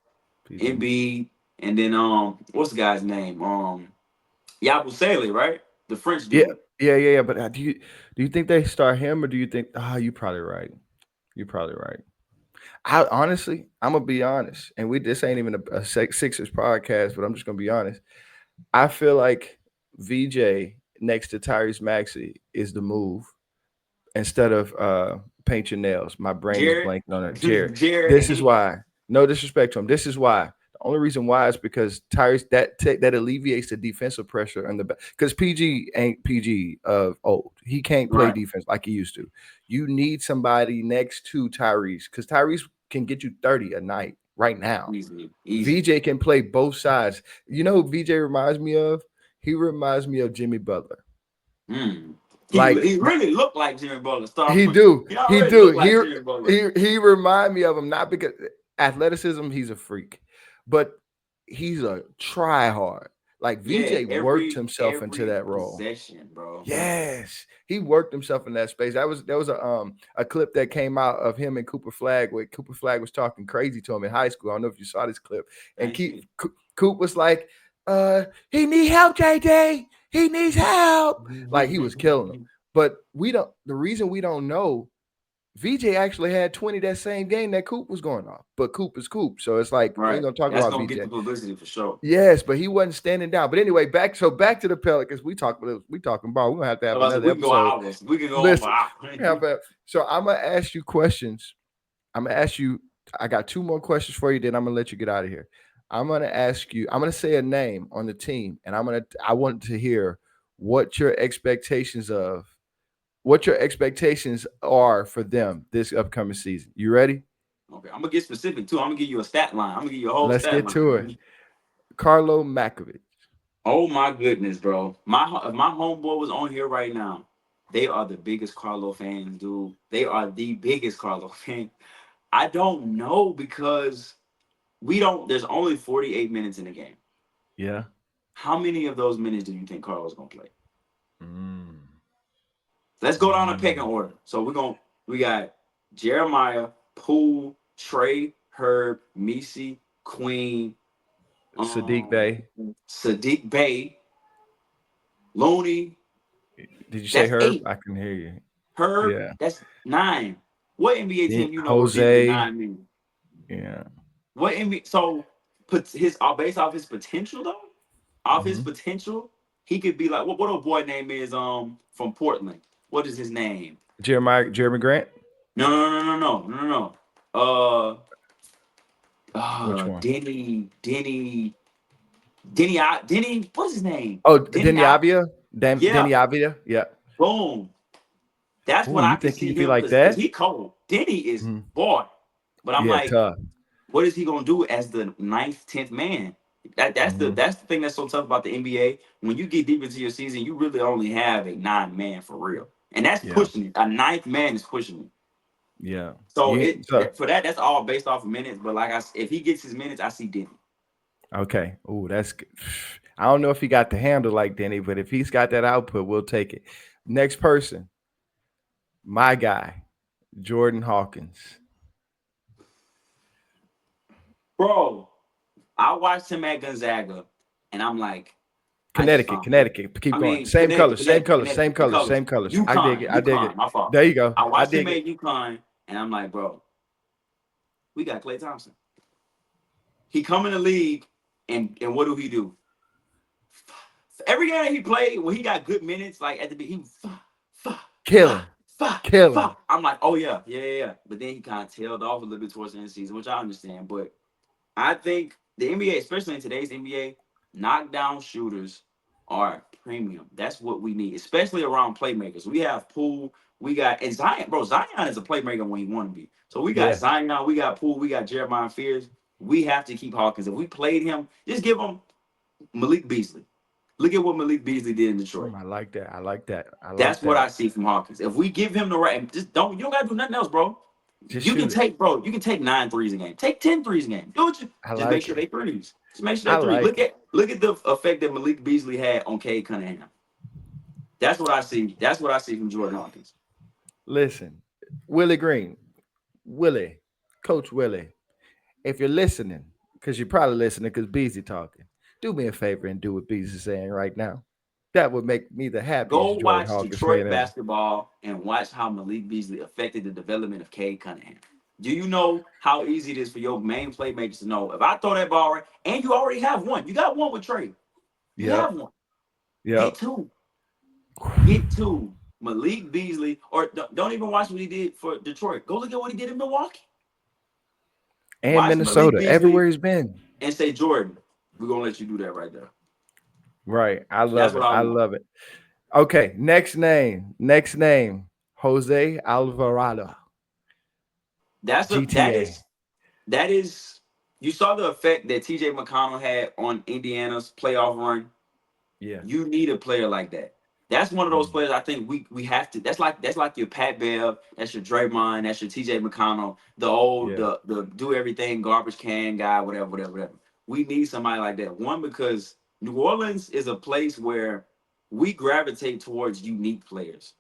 PG. Embiid, and then what's the guy's name? Yabusele, right? The French Yeah. dude. Yeah. But do you think they start him or do you think? Ah, you probably right. You're probably right. I honestly, I'm gonna be honest, and we this ain't even a Sixers podcast, but I'm just gonna be honest. I feel like VJ next to Tyrese Maxey is the move instead of paint your nails. My brain is Jared, blanking on it. Jared. Jared, This and is he, why. No disrespect to him. This is why. The only reason why is because Tyrese that alleviates the defensive pressure on the back. Because PG ain't PG of old. He can't play right, defense like he used to. You need somebody next to Tyrese because Tyrese can get you 30 a night right now. easily. VJ can play both sides. You know who VJ reminds me of? He reminds me of Jimmy Butler. Mm. Like He really looked like Jimmy Butler. Stop. he do. He He already do. looked like Jimmy Butler. He remind me of him not because athleticism, he's a freak, but he's a try hard. Like Yeah, VJ worked himself into every that role. possession, bro. Yes, he worked himself in that space. There was a clip that came out of him and Cooper Flag where Cooper Flag was talking crazy to him in high school. I don't know if you saw this clip. And Thank you. Coop was like, he need help, JJ. He needs help. Like he was killing him. But we don't. The reason we don't know, VJ actually had 20 that same game that Coop was going off. But Coop is Coop, so it's like we ain't Right. gonna talk That's about gonna get VJ. the publicity for sure. Yes, but he wasn't standing down. But anyway, back to the Pelicans. We talking about. We're gonna have to have So I said, another we can go episode. hours. We can go on for Listen, hours. so I'm gonna ask you questions. I'm gonna ask you. I got two more questions for you. Then I'm gonna let you get out of here. I'm gonna ask you. I'm gonna say a name on the team, and I want to hear what your expectations of what your expectations are for them this upcoming season. You ready? Okay, I'm gonna get specific too. I'm gonna give you a stat line. I'm gonna give you a whole Let's stat get to it. line. Carlo Makovic. Oh my goodness, bro. If my homeboy was on here right now, they are the biggest Carlo fans, dude. They are the biggest Carlo fan. I don't know because we don't. There's only 48 minutes in the game. Yeah. How many of those minutes do you think Carlo's gonna play? Mm. Let's go down the pecking Mm. order. So we got Jeremiah, Poole, Trey, Herb, Misi, Queen, Sadiq um, Bey. Sadiq Bey, Looney. Did you say That's Herb? eight. I can hear you. Herb, Yeah. that's nine. What NBA team you know go deeper than Jose. 9 minutes? Yeah. What NBA? So put his based off his potential though. Off his Mhm. potential, he could be like what old boy name is from Portland. What is his name? Jeremy Grant. No. Uh, Which one? Denny. What's his name? Oh, Denny. Denny Avia. Yeah. Denny Avia. Yeah. Boom. That's Oh, what I you can think see he'd be him like because that? he cold. Denny is Mhm. boy. But I'm Yeah, like, tough. what is he gonna do as the ninth, 10th man? Mhm. That's the thing that's so tough about the NBA. When you get deep into your season, you really only have a 9 man for real, and that's Yeah. pushing it. A ninth man is pushing it. Yeah. So You so for that, that's all based off of minutes. But if he gets his minutes, I see Denny. okay. Oh, that's good. I don't know if he got the handle like Denny, but if he's got that output, we'll take it. Next person, my guy, Jordan Hawkins. Bro, I watched him at Gonzaga, and I'm like, I just Connecticut, found him. Connecticut. Keep I going. mean, Same colors, same colors, same The colors, colors. same colors. I dig it. I dig it. UConn, my fault. There you go. I I watched him dig it. at UConn, and I'm like, bro, we got Klay Thompson. He come in the league, and what do he do? Every game that he played, when he got good minutes, like at the beginning, he Killing. Killing. I'm like, oh yeah. But then he kind of tailed off a little bit towards the end of the season, which I understand. But I think the NBA, especially in today's NBA, knockdown shooters are premium. That's what we need, especially around playmakers. We have Poole, we got and Zion, bro. Zion is a playmaker when he want to be. So we got Yeah. Zion, we got Poole, we got Jeremiah Fears. We have to keep Hawkins. If we played him, just give him Malik Beasley. Look at what Malik Beasley did in Detroit. I like that. I like that. I like That's what that. I see from Hawkins. If we give him the right, just don't you don't gotta do nothing else, bro. Just You can shoot it. take, bro. You can take 9 threes a game. Take 10 threes a game. Do it. I Just make like sure it. they threes. Just make sure I they three. like it. Look at the effect that Malik Beasley had on Cade Cunningham. That's what I see. That's what I see from Jordan Hawkins. Listen, Willie Green, Willie, Coach Willie, if you're listening, because you're probably listening because Beezy talking, do me a favor and do what Beezy's saying right now. That would make me the Go happiest Jordan watch Hawkins fan Detroit ever. basketball and watch how Malik Beasley affected the development of Cade Cunningham. Do you know how easy it is for your main playmakers to know if I throw that ball right, and you already have one, you got one with Trey, you Yep. have one. Yep. Get two, get two. Malik Beasley, or don't even watch what he did for Detroit. Go look at what he did in Milwaukee. And Watch Malik Minnesota, everywhere Beasley he's been. and say, Jordan, we're gonna let you do that right there. Right. I That's love what it. I I want. love it. Okay. Next name. Next name. Jose Alvarado, That GTA. is you saw the effect that TJ McConnell had on Indiana's playoff run. Yeah. You need a player like that. That's one of those Mm. players I think we have to. That's like your Pat Bev, that's your Draymond, that's your TJ McConnell, the old Yeah. the do everything garbage can guy, whatever. We need somebody like that. One, because New Orleans is a place where we gravitate towards unique players.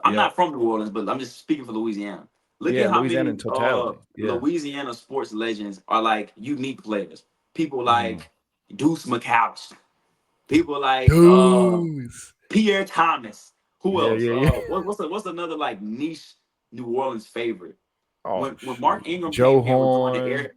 I'm Yep. not from New Orleans, but I'm just speaking for Louisiana. Look Yeah. at how Louisiana in many totality. Yeah. Louisiana sports legends are like unique players. People Mm. like Deuce McAllister. People like Dudes. Pierre Thomas. Who Yeah. else? Yeah. Yeah. What's another like niche New Orleans favorite? Oh When shoot. Mark Ingram Joe came here and was doing the Horn. air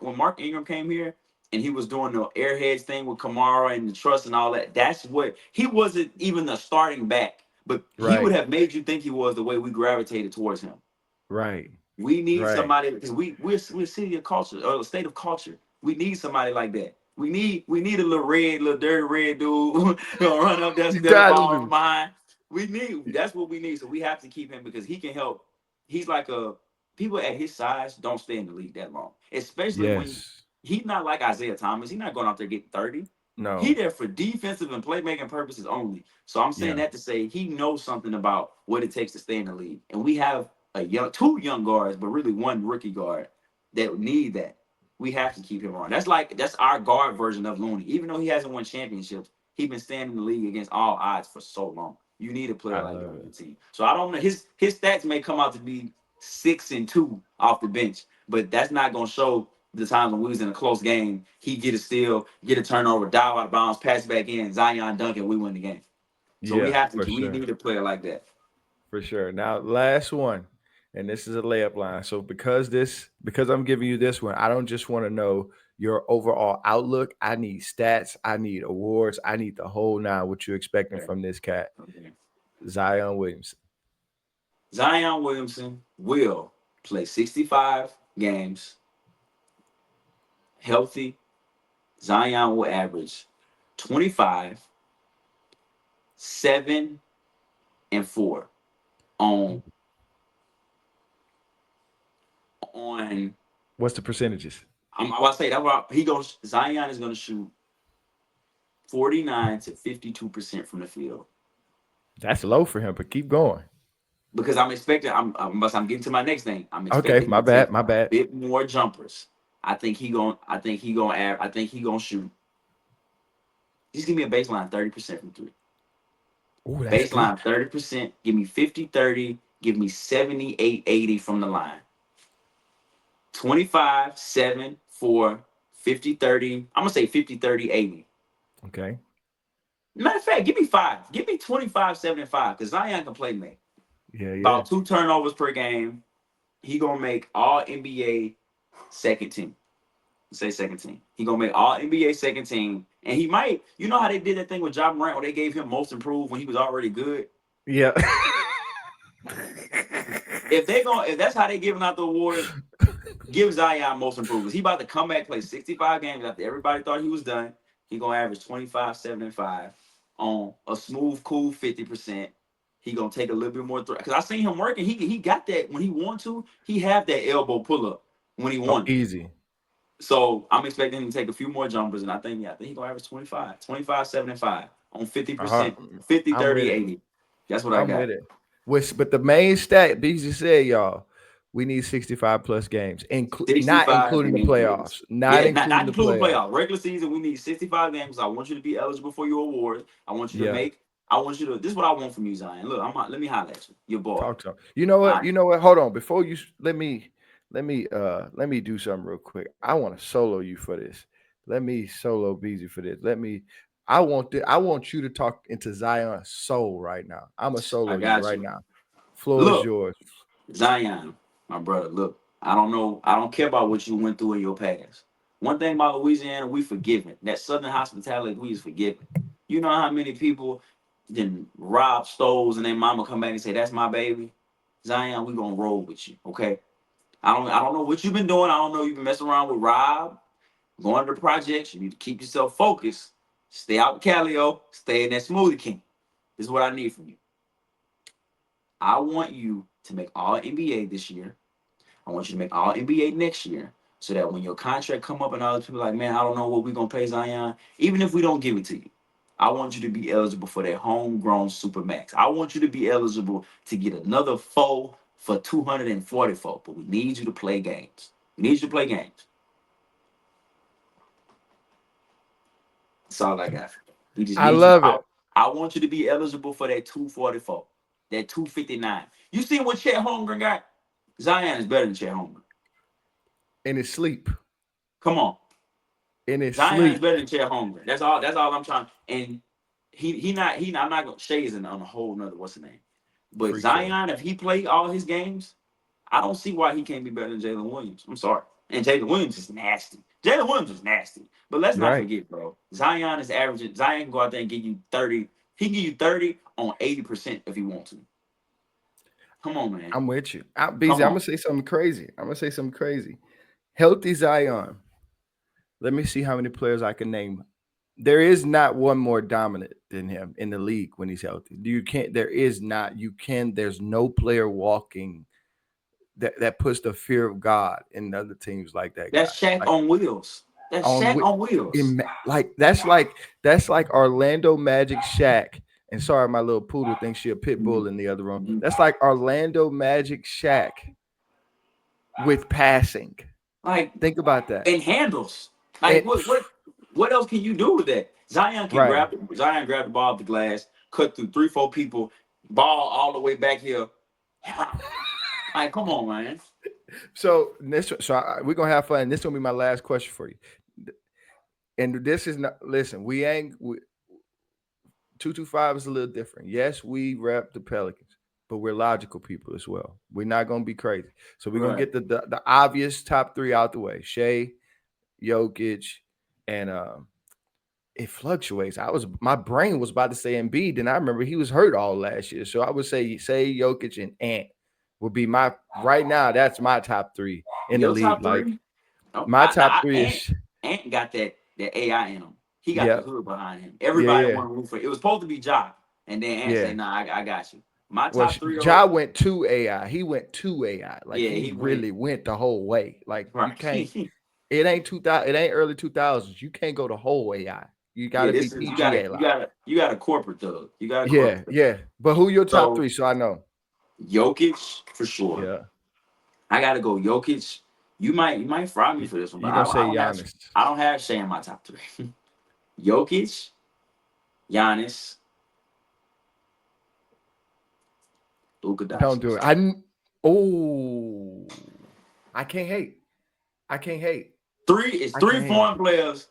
when Mark Ingram came here and he was doing the airheads thing with Kamara and the trust and all that. That's what he wasn't even the starting back, but he would Right. have made you think he was the way we gravitated towards him. Right. We need Right. somebody because we're a city of culture or a state of culture. We need somebody like that. We need a little dirty red dude gonna run up there, You steal the got ball from to. behind. That's what we need. So we have to keep him because he can help. He's like a people at his size don't stay in the league that long, especially when Yes. he's not like Isaiah Thomas. He's not going out there getting 30. He No. there for defensive and playmaking purposes only. So I'm saying Yeah. that to say he knows something about what it takes to stay in the league, and we have two young guards, but really one rookie guard that need that. We have to keep him on. That's our guard version of Looney. Even though he hasn't won championships, he's been staying in the league against all odds for so long. You need a I player like that love on it. your team. So I don't know. His stats may come out to be 6-2 off the bench, but that's not gonna show the times when we was in a close game. He get a steal, get a turnover, dive out of bounds, pass back in, Zion Duncan, we win the game. So Yeah, for we sure. need a player like that. For sure. Now, last one, and this is a layup line. So because I'm giving you this one, I don't just want to know your overall outlook. I need stats. I need awards. I need the whole nine. What you expecting Okay. from this cat, Okay. Zion Williamson? Zion Williamson will play 65 games healthy. Zion will average 25, 7, and 4 on on What's the percentages? I'm about to say that he goes Zion is gonna shoot 49 to 52% from the field. That's low for him, but keep going. Because I'm getting to my next thing. I'm Okay, expecting him my to take bad. My a bad. bit more jumpers. I think he gonna shoot. Just give me a baseline 30% from three. Oh, that's good. Baseline 30%. Give me 50-30. Give me 78-80 from the line. 25, 7, 4, 50-30. I'm gonna say 50-30-80. Okay. Matter of fact, give me five. Give me 25, 7, and 5. Because Zion can play me. Yeah, yeah. About 2 turnovers per game. He gonna make all NBA second team. Say second team. He gonna make all NBA second team. And he might, you know how they did that thing with Ja Morant where they gave him most improved when he was already good? Yeah. If that's how they giving out the awards, give Zion most improved. Because he about to come back, play 65 games after everybody thought he was done. He gonna average 25, 7, and 5 on a smooth, cool 50%. He gonna take a little bit more because I seen him working. He got that when he want to. He have that elbow pull up when he Oh, wanted. easy. So I'm expecting him to take a few more jumpers, and I think he gonna average 25, 7, and 5 on Uh-huh. 50%, 50, I'm 30, with it. 80. That's what I I'm with got. it. Which, but the main stat, Beezy said, y'all, We need 65 plus games, not 65 including the games. playoffs. Not Yeah, not including the including playoffs. playoff. Regular season, we need 65 games. I want you to be eligible for your awards. I want you to Yeah. make. I want you to. This is what I want from you, Zion. Look, let me highlight you. Your boy. Talk to him. You know All what? right, You know what? Hold on. Before you let me do something real quick. I want to solo you for this. Let me solo Beezy for this. I want you to talk into Zion's soul right now. I'm a I solo you got right you. now. Floor is Look, yours. Zion, my brother. Look, I don't know. I don't care about what you went through in your past. One thing about Louisiana, we forgiving. That Southern hospitality, we is forgiving. You know how many people then rob stoves and their mama come back and say, "That's my baby." Zion, we gonna roll with you, okay? I don't know what you've been doing. I don't know you've been messing around with Rob, going to the projects. You need to keep yourself focused. Stay out the Calio, stay in that Smoothie King. This is what I need from you. I want you to make all NBA this year. I want you to make all NBA next year. So that when your contract come up and other people like, man, I don't know what we're gonna pay Zion, even if we don't give it to you. I want you to be eligible for that homegrown super max. I want you to be eligible to get another four for 244. But we need you to play games. We need you to play games. That's all I got. We just I need you. love it. I want you to be eligible for that 244, that 259. You see what Chet Holmgren got? Zion is better than Chet Holmgren. In his sleep. Come on. In his Zion is sleep. better than Chet Holmgren. That's all I'm trying. And I'm not gonna Shea is on a whole nother what's the name. But Freak show. Zion, if he play all his games, I don't see why he can't be better than Jalen Williams. I'm sorry. And Jalen Williams is nasty. Jalen Williams is nasty. But let's not Right. forget, bro. Zion is averaging. Zion can go out there and give you 30. He can give you 30 on 80% if he wants to. Come on, man. I'm with you. Beezy, Come I'm gonna on. say something crazy. I'm gonna say something crazy. Healthy Zion. Let me see how many players I can name. There is not one more dominant than him in the league when he's healthy. You can't. There is not. You can. There's no player walking that puts the fear of God in other teams like that guy. That's Shaq Like on wheels. That's on Shaq on wheels. like that's like Orlando Magic Shaq. And sorry, my little poodle thinks she a pit bull in the other room. Mhm. That's like Orlando Magic Shaq with passing. Like Think about that. and handles. Like And what else can you do with that? right. Zion grabbed the ball off the glass, cut through 3, 4 people, ball all the way back here. Like, come on, man. We're gonna have fun. This gonna be my last question for you. And this is not listen. 225 is a little different. Yes, we rep the Pelicans, but we're logical people as well. We're not gonna be crazy. So we're gonna Right. get the obvious top three out the way: Shea, Jokic, and it fluctuates. My brain was about to say Embiid, and I remember he was hurt all last year. So I would say Jokic and Ant would be my right now. That's my top three in the Your league. top Like three? Oh, my top three Ant, is Ant got that AI in him. He got the yeah, hood behind him. yeah, Everybody yeah, want to root for it. It was supposed to be Ja. And then Ant yeah. said, nah, I got you. My Well, top three Ja though, went to AI. He went to AI. Like yeah, he he went really went the whole way. Like you right. can't. It ain't 2000. It ain't early 2000s. You can't go the whole AI. You got Yeah, to be this is PG AI. you got a corporate thug. You got a Yeah, corporate thug. yeah. But who your top So three? So I know. Jokic for sure. Yeah, I gotta go Jokic. You might fry me for this one, but you I, gonna I say don't have Giannis? I don't have Shea in my top three. Jokic, Giannis, Luka Don't do Doncic. it. Oh, I can't hate. I can't hate. Three is I three can't hate. foreign players,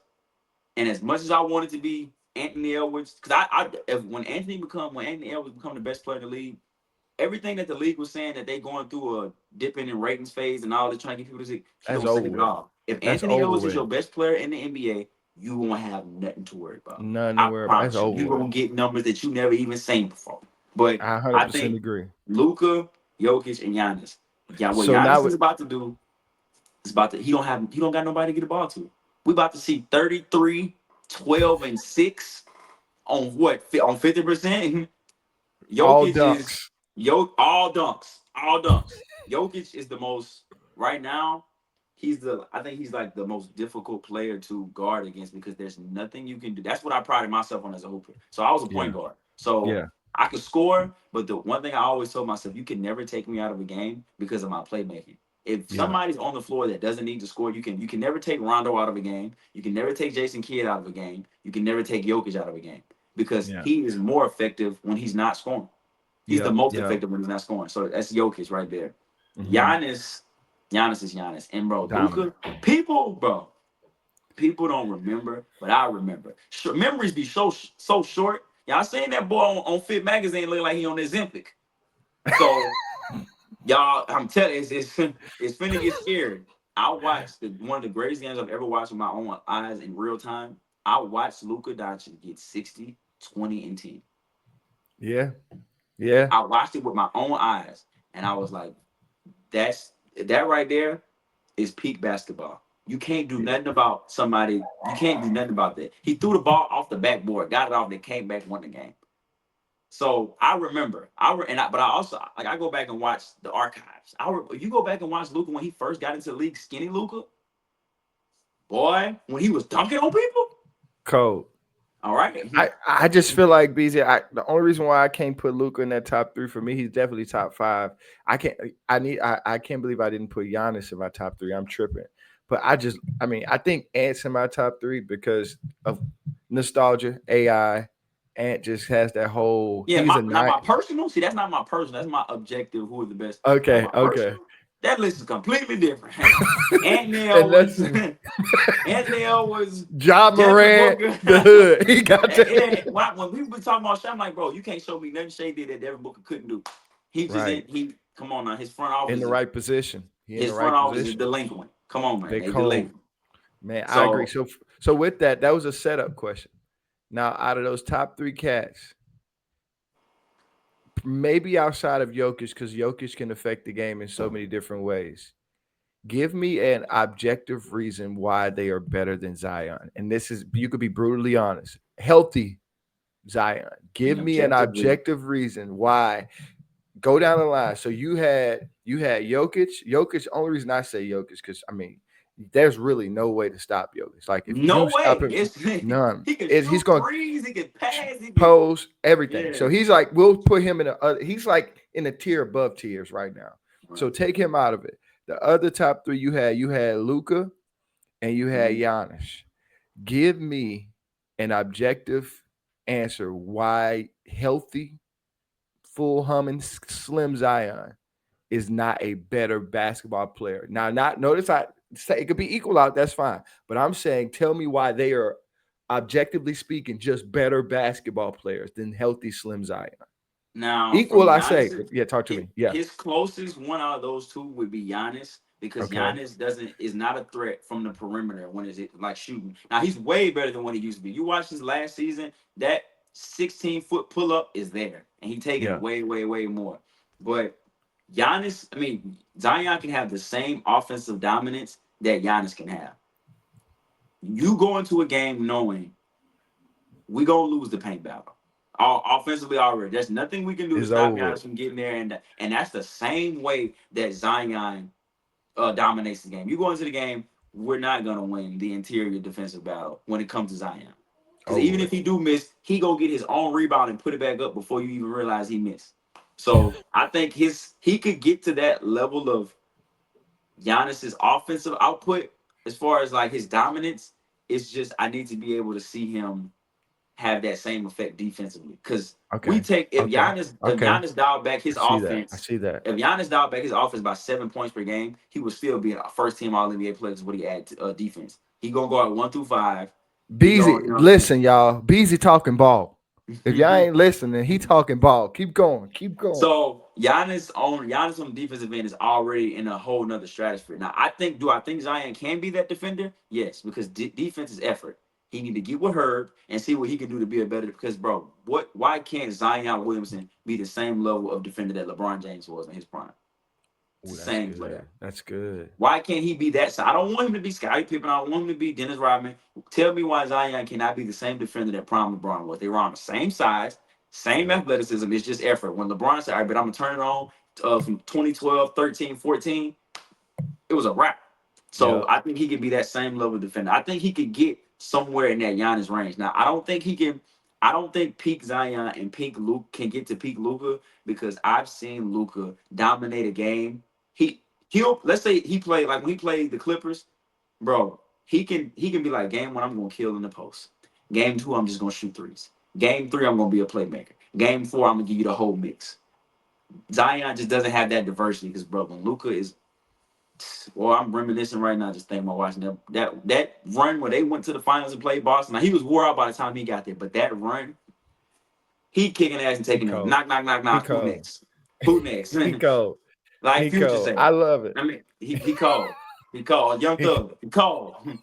and as much as I wanted to be Anthony Edwards, because when Anthony Edwards become the best player in the league, everything that the league was saying that they going through a dipping in ratings phase and all, they trying to get people to see, he That's gonna over save it with. all. If That's Anthony over Edwards is with. your best player in the NBA, you won't have nothing to worry about. None to I worry about. That's promise you, over you with. gonna get numbers that you never even seen before. But I I 100% think agree. Luka, Jokic, and Giannis. Yeah, what So Giannis now, is about to do is about to he don't got nobody to get the ball to. We about to see 33, 12, and 6 on what on 50%. all Jokic is dunks. all dunks, all dunks. Jokic is the most right now. I think he's like the most difficult player to guard against because there's nothing you can do. That's what I prided myself on as a hooper. So I was a point Yeah, guard. So yeah. I could score, but the one thing I always told myself, you can never take me out of a game because of my playmaking. If Yeah. somebody's on the floor that doesn't need to score, you can never take Rondo out of a game. You can never take Jason Kidd out of a game. You can never take Jokic out of a game because Yeah. he is more effective when he's not scoring. He's the Yep. most Yep. effective when he's not scoring. So that's Jokic right there. Hmm. Giannis, Giannis is Giannis, and bro, Dominant. Luka, bro, people don't remember, but I remember. Memories be so short. Y'all seen that boy on Fit Magazine look like he on Ozempic. So y'all, I'm telling you, it's finna get scary. I watched one of the greatest games I've ever watched with my own eyes in real time. I watched Luka Doncic get 60, 20, and 10. Yeah. Yeah. I watched it with my own eyes, and I was like, that right there is peak basketball. You can't do Yeah. nothing about somebody. You can't do nothing about that. He threw the ball off the backboard, got it off, then came back, won the game. So I remember, but I also like I go back and watch the archives. You go back and watch Luka when he first got into the league, skinny Luka, boy, when he was dunking on people. Cold. All right, I just feel like BZ. The only reason why I can't put Luca in that top three for me, he's definitely top five. I can't. I can't believe I didn't put Giannis in my top three. I'm tripping. But I think Ant's in my top three because of nostalgia, AI. Ant just has that whole. yeah, He's a now nine. my personal. See, that's not my personal. That's my objective. Who is the best? Now Okay, my okay. personal. That list is completely different. Ant And that's Antnell was John Devin Morant, Booker. the hood. He got It ain't, that. when people be talking about shit, I'm like, bro, you can't show me nothing Shea did that Devin Booker couldn't do. He just Right. ain't. He come on now. In the right position. He in the His front right office is position. delinquent. Come on, man. They They cold. delinquent. Man, I agree. So So with that was a setup question. Now, out of those top three cats, maybe outside of Jokic, because Jokic can affect the game in so many different ways. Give me an objective reason why they are better than Zion. And this is you could be brutally honest. Healthy Zion. Give an me an objective reason. objective reason why. Go down the line. So you had Jokic. Jokic. Only reason I say Jokic because there's really no way to stop Jokic. Like if you do No stop way. him, It's none. he can He's shoot going to threes. He can pass. He can. pose everything. Yeah. So he's like we'll put him in he's like in a tier above tiers right now. Right. So take him out of it. The other top three you had Luca and you had Mhm. Giannis. Give me an objective answer why healthy, full humming, slim Zion is not a better basketball player. Now, not notice I say it could be equal out, that's fine. But I'm saying tell me why they are objectively speaking just better basketball players than healthy slim Zion. Now, Equal, from I say, Giannis, but yeah, talk to me. Yeah. his closest one out of those two would be Giannis because Okay. Giannis doesn't is not a threat from the perimeter when is it like shooting. Now he's way better than what he used to be. You watch his last season, that 16-foot pull up is there, and he taking it Yeah. way, way, way more. But Zion can have the same offensive dominance that Giannis can have. You go into a game knowing we gonna lose the paint battle. Offensively already. There's nothing we can do to It's stop over with. Giannis from getting there, and that's the same way that Zion dominates the game. You go into the game, we're not gonna win the interior defensive battle when it comes to Zion. Because Over even if with. he do miss, he gonna get his own rebound and put it back up before you even realize he missed. So I think he could get to that level of Giannis's offensive output as far as like his dominance. It's just I need to be able to see him have that same effect defensively. Because we Okay. take Okay. if Okay. Giannis dialed back I his see that. I offense, see that. if Giannis dialed back his offense by 7 points per game, he would still be a first team All NBA player. Is what he add to defense. He gonna go out 1 through 5. He Beezy, going, you know what listen, y'all. Beezy talking ball. I'm If y'all saying? ain't listening, he talking ball. Keep going. Keep going. So Giannis on the defensive end is already in a whole nother stratosphere. Now I think Zion can be that defender? Yes, because defense is effort. He need to get with Herb and see what he can do to be a better. Because bro, why can't Zion Williamson be the same level of defender that LeBron James was in his prime? It's Oh, the that's same player. good. That's good. Why can't he be that? I don't want him to be Scottie Pippen. I don't want him to be Dennis Rodman. Tell me why Zion cannot be the same defender that prime LeBron was. They were on the same size, same Yep. athleticism. It's just effort. When LeBron said, "All right, but I'm gonna turn it on from 2012, 13, 14," it was a wrap. So Yep. I think he could be that same level of defender. I think he could get somewhere in that Giannis range. Now I don't think he can. I don't think peak Zion and peak Luke can get to peak Luca because I've seen Luca dominate a game. He'll let's say he played like when he played the Clippers, bro. He can be like game one I'm gonna kill in the post. Game two I'm just gonna shoot threes. Game three I'm gonna be a playmaker. Game four I'm gonna give you the whole mix. Zion just doesn't have that diversity because bro, when Luca is well, I'm reminiscing right now, just thinking about watching that run where they went to the finals and played Boston. Now he was wore out by the time he got there, but that run, he kicking ass and He taking them. cold. Knock, knock, knock, He knock. Who cold. next? Who next? He cold. Like He Future cold. I said. love it. I mean, he called. He called. Young He Thug. He called. He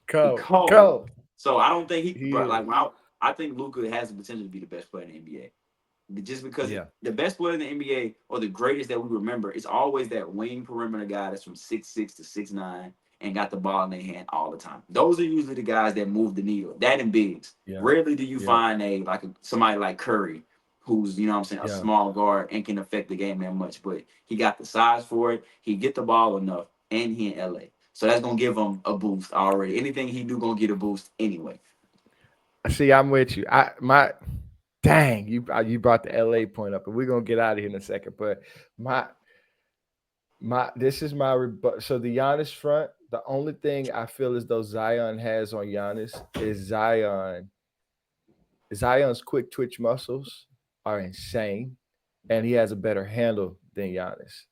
cold. called. Cold. So I don't think he, He bro. is. Like I think Luca has the potential to be the best player in the NBA. Just because Yeah. the best player in the NBA or the greatest that we remember is always that wing perimeter guy that's from 6'6" to 6'9" and got the ball in their hand all the time. Those are usually the guys that move the needle. That and bigs. Yeah. Rarely do you Yeah. find somebody like Curry who's, you know what I'm saying, a Yeah. small guard and can affect the game that much. But he got the size for it. He get the ball enough and he in LA. So that's gonna give him a boost already. Anything he do gonna get a boost anyway. See, I'm with you. Dang, you brought the LA point up, and we're gonna get out of here in a second. But my this is my so the Giannis front. The only thing I feel as though Zion has on Giannis is Zion's quick twitch muscles are insane, and he has a better handle than Giannis.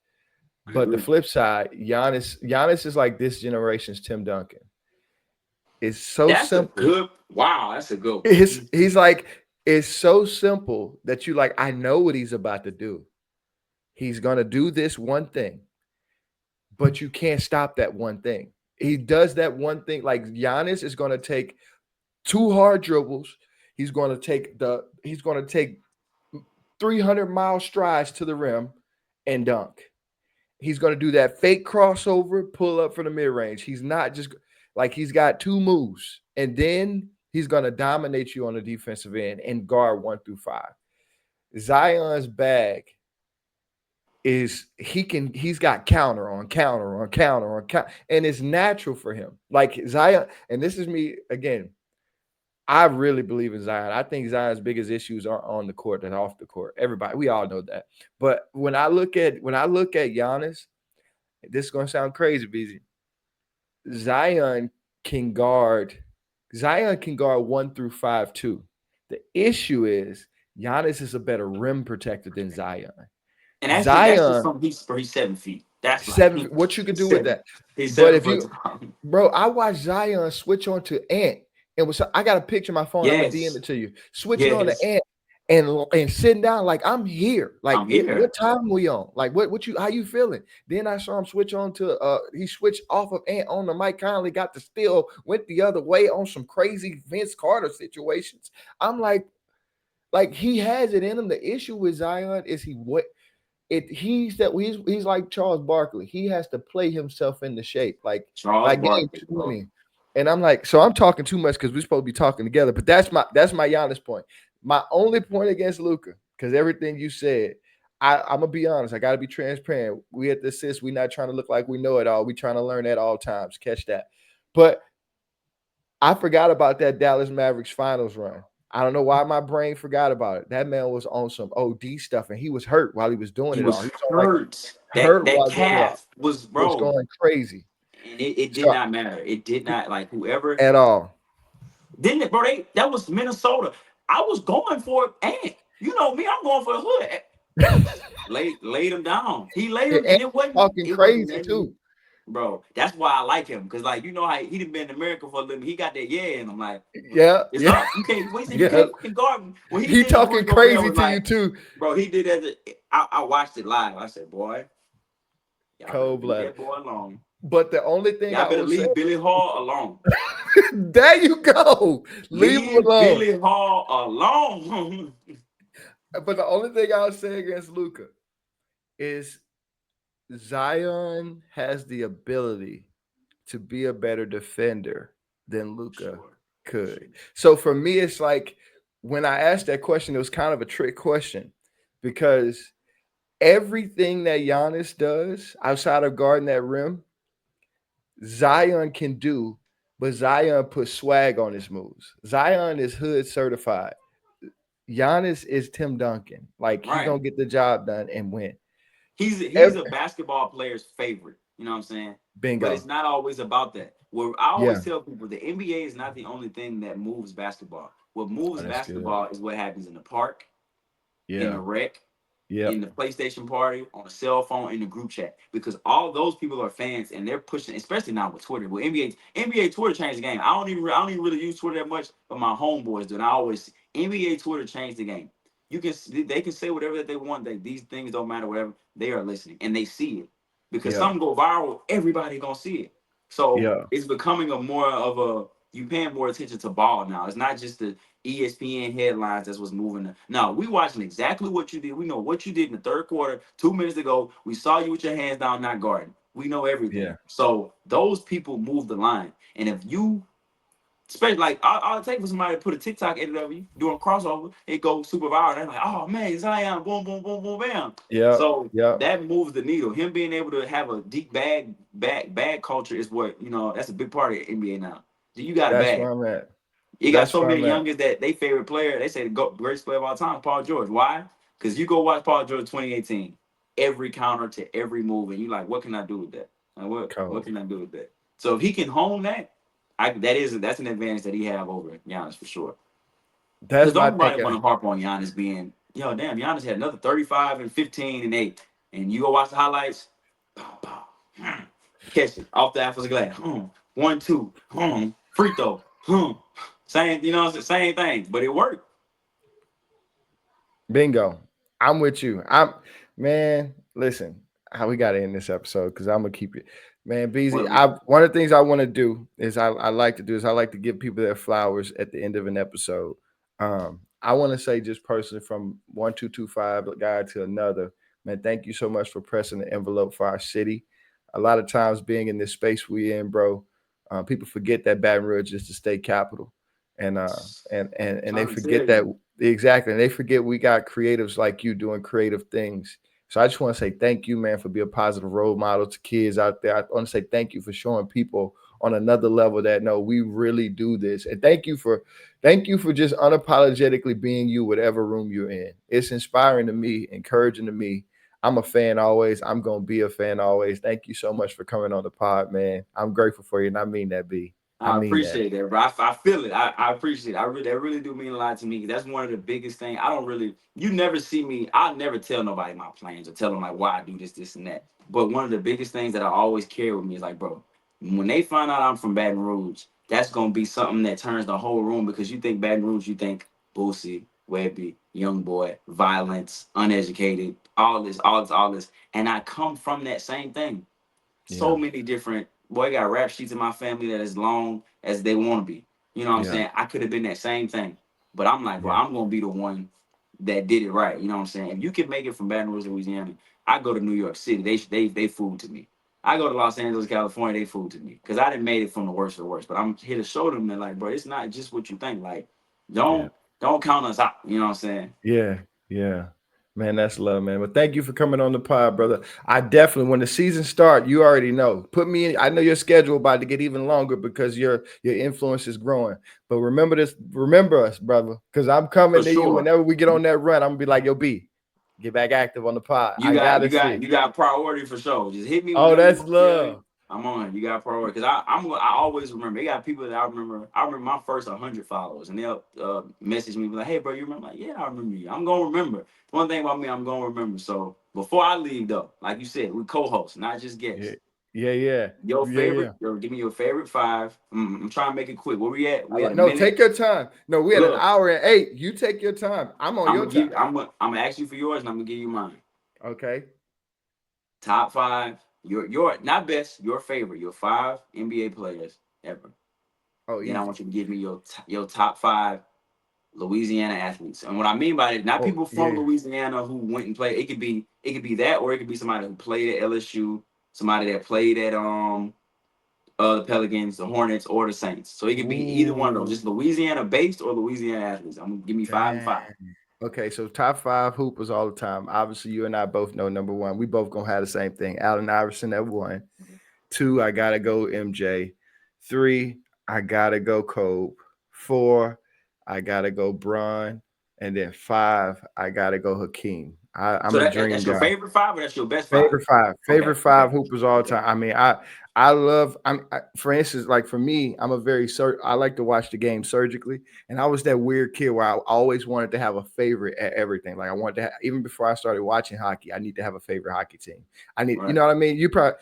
I But the agree. flip side, Giannis is like this generation's Tim Duncan. It's so That's a simple. good wow, that's a good It's one. he's like it's so simple that you like. I know what he's about to do. He's gonna do this one thing, but you can't stop that one thing. He does that one thing. Like Giannis is gonna take two hard dribbles. He's gonna take 300-mile strides to the rim and dunk. He's going to do that fake crossover, pull up from the mid range. He's not just like he's got two moves, and then he's going to dominate you on the defensive end and guard 1 through 5. Zion's bag is he's got counter on counter on counter on counter, and it's natural for him. Like Zion, and this is me again. I really believe in Zion. I think Zion's biggest issues are on the court than off the court. Everybody, we all know that. But when I look at Giannis, this is gonna sound crazy, Beezy. Zion can guard. Zion can guard 1 through 5 too. The issue is Giannis is a better rim protector than Zion. And that's just Zion from he's 7 feet. That's like seven. What you can do with seven. that? He's But seven if foot you, tall. bro, I watched Zion switch on to Ant. It was I got a picture on my phone. I'm gonna DM Yes. it to you. Switching on to Yes. Ant and sitting down like I'm here. Like I'm here. what time we on? Like what you how you feeling? Then I saw him switch on to he switched off of Ant on the Mike Conley, got the steal, went the other way on some crazy Vince Carter situations. I'm like he has it in him. The issue with Zion is he's like Charles Barkley. He has to play himself into shape. Like Charles by game Barkley, bro. 20. And I'm like, so I'm talking too much because we're supposed to be talking together. But that's my Giannis point. My only point against Luca, because everything you said, I'm gonna be honest. I gotta be transparent. We at the assist, we not trying to look like we know it all. We trying to learn at all times. Catch that. But I forgot about that Dallas Mavericks finals run. I don't know why my brain forgot about it. That man was on some OD stuff and he was hurt while he was doing He it all. was He was on like hurt. That hurt that while doing it all. calf was He was bro. going crazy. And it did So not matter. It did not like whoever at all. didn't it, bro. That was Minnesota. I was going for it, and you know me, I'm going for the hood. Laid him down. He laid him, And and it wasn't. talking It wasn't crazy letting too. bro. That's why I like him because like you know how he done been in America for a living. He got that yeah, and I'm like, Yeah, it's yeah, up. You can't. What he said, you yeah. can't fucking guard me. When he He did the talking Rudy Gobert, crazy was to you like, too. bro, he did as I watched it live. I said, boy, y'all better Cold leave blooded. that boy alone. But the only thing Y'all I better will say, leave Billy Hall alone. there you go. Leave him Leave alone. Billy Hall alone. But the only thing I'll say against Luca is Zion has the ability to be a better defender than Luca Sure. could. Sure. So for me, it's like when I asked that question, it was kind of a trick question because everything that Giannis does outside of guarding that rim, Zion can do, but Zion puts swag on his moves. Zion is hood certified. Giannis is Tim Duncan. Like he Right. gonna get the job done and win. He's Ev- a basketball player's favorite. You know what I'm saying? But it's Bingo. not always about that. Where I always Yeah. tell people the NBA is not the only thing that moves basketball. What moves Oh, that's good. basketball is what happens in the park, in the Yeah. rec, in Yep. the PlayStation party, on a cell phone, in the group chat. Because all those people are fans and they're pushing, especially now with Twitter. With NBA Twitter changed the game. I don't even really use Twitter that much, but my homeboys do. And I always NBA Twitter changed the game. You can They can say whatever that they want. That these things don't matter, whatever. They are listening and they see it. Because Yeah. something go viral, everybody gonna see it. So Yeah. it's becoming a more of a you paying more attention to ball now. It's not just the ESPN headlines that's what's moving. No, we watching exactly what you did. We know what you did in the third quarter, 2 minutes ago. We saw you with your hands down, not guarding. We know everything. Yeah. So those people move the line. And if you, especially like, I'll take for somebody to put a TikTok edit of you doing a crossover, it goes super viral. They're like, oh man, Zion, boom, boom, boom, boom, bam. Yep. So Yep. that moves the needle. Him being able to have a deep bag culture is what, that's a big part of NBA now. You got a That's bag. where I'm at. You got That's so where many I'm at. youngins that they favorite player, they say the greatest player of all time, Paul George. Why? Because you go watch Paul George 2018, every counter to every move, and you like, what can I do with that? Like, what Cold. can I do with that? So if he can hone that, that's an advantage that he have over Giannis for sure. Because That's my don't nobody thinking. want to harp on Giannis being, damn, Giannis had another 35 and 15 and 8. And you go watch the highlights, pow, pow, catch it off the apples of glass. 1, 2, free throw. Same, same thing, but it worked. Bingo. I'm with you. Man, listen, how we gotta end this episode because I'm gonna keep it. Man, Beezy, Well, one of the things I want to do is I like to do is I like to give people their flowers at the end of an episode. I want to say just personally from 1225 guy to another, man, thank you so much for pressing the envelope for our city. A lot of times being in this space we in, bro, people forget that Baton Rouge is the state capital. And they trying to forget tell that you. exactly. And they forget we got creatives like you doing creative things. So I just want to say thank you, man, for being a positive role model to kids out there. I want to say thank you for showing people on another level that no, we really do this. And thank you for just unapologetically being you, whatever room you're in. It's inspiring to me, encouraging to me. I'm a fan always. I'm gonna be a fan always. Thank you so much for coming on the pod, man. I'm grateful for you, and I mean that, B. I I mean that. appreciate that, bro. I feel it. I appreciate it. That really do mean a lot to me. That's one of the biggest things. You never see me. I never tell nobody my plans or tell them like why I do this, and that. But one of the biggest things that I always carry with me is like, bro, when they find out I'm from Baton Rouge, that's gonna be something that turns the whole room because you think Baton Rouge, you think Boosie, Webby, young boy, violence, uneducated, all this, and I come from that same thing. So Yeah, many different boy I got rap sheets in my family that is long as they want to be. You know what I'm yeah, saying? I could have been that same thing. But I'm like, bro, yeah, I'm gonna be the one that did it right. You know what I'm saying? If you can make it from Baton Rouge, Louisiana, I go to New York City. They food to me. I go to Los Angeles, California. They food to me because I didn't made it from the worst of the worst. But I'm here to show them that, like, bro, it's not just what you think. Like, yeah. don't count us out. You know what I'm saying? Yeah, yeah. Man, that's love, man. But thank you for coming on the pod, brother. I definitely, when the season start, you already know. Put me in. I know your schedule about to get even longer because your influence is growing. But remember this, remember us, brother, because I'm For coming to you sure. whenever we get on that run. I'm gonna be like, yo, B, get back active on the pod. You I got you gotta got see. you got priority for sure. Just hit me Oh, whenever you that's want to tell me. love. I'm on. You got priority because I always remember. They got people that I remember. I remember my first 100 followers, and they'll message me like, "Hey, bro, you remember?" Like, yeah, I remember you. I'm gonna remember. One thing about me, I'm gonna remember. So before I leave, though, like you said, we co-hosts, not just Yeah, guests. yeah, yeah, Your yeah, yeah. favorite? Give me your favorite five. I'm trying to make it quick. Where we at? We at a No, minute. take your time. No, we had an Look, hour and 8. You take your time. I'm on your time. I'm gonna ask you for yours, and I'm gonna give you mine. Okay. Top five. Your not best. Your favorite. Your five NBA players ever. Oh, Then I easy. want you to give me your top five Louisiana athletes. And what I mean by it, not Oh, people from yeah. Louisiana who went and played. It could be that, or it could be somebody who played at LSU, somebody that played at the Pelicans, the Hornets, or the Saints. So it could be either one of those. Ooh. Just Louisiana based or Louisiana athletes. I'm gonna give me five and Dang. five. Okay, so top five hoopers all the time. Obviously, you and I both know number one. We both gonna have the same thing. Allen Iverson at one. Two, I gotta go MJ. Three, I gotta go Kobe. Four, I gotta go Bron. and then 5, I gotta go Hakeem. I'm So a dream that's your guy. favorite five, or that's your best five? Favorite 5, Okay, favorite okay, 5 hoopers all okay. time. I mean, I love. For instance, like for me, I'm a very I like to watch the game surgically, and I was that weird kid where I always wanted to have a favorite at everything. Like I wanted to have, even before I started watching hockey, I need to have a favorite hockey team. I need, you Right. know what I mean? You probably,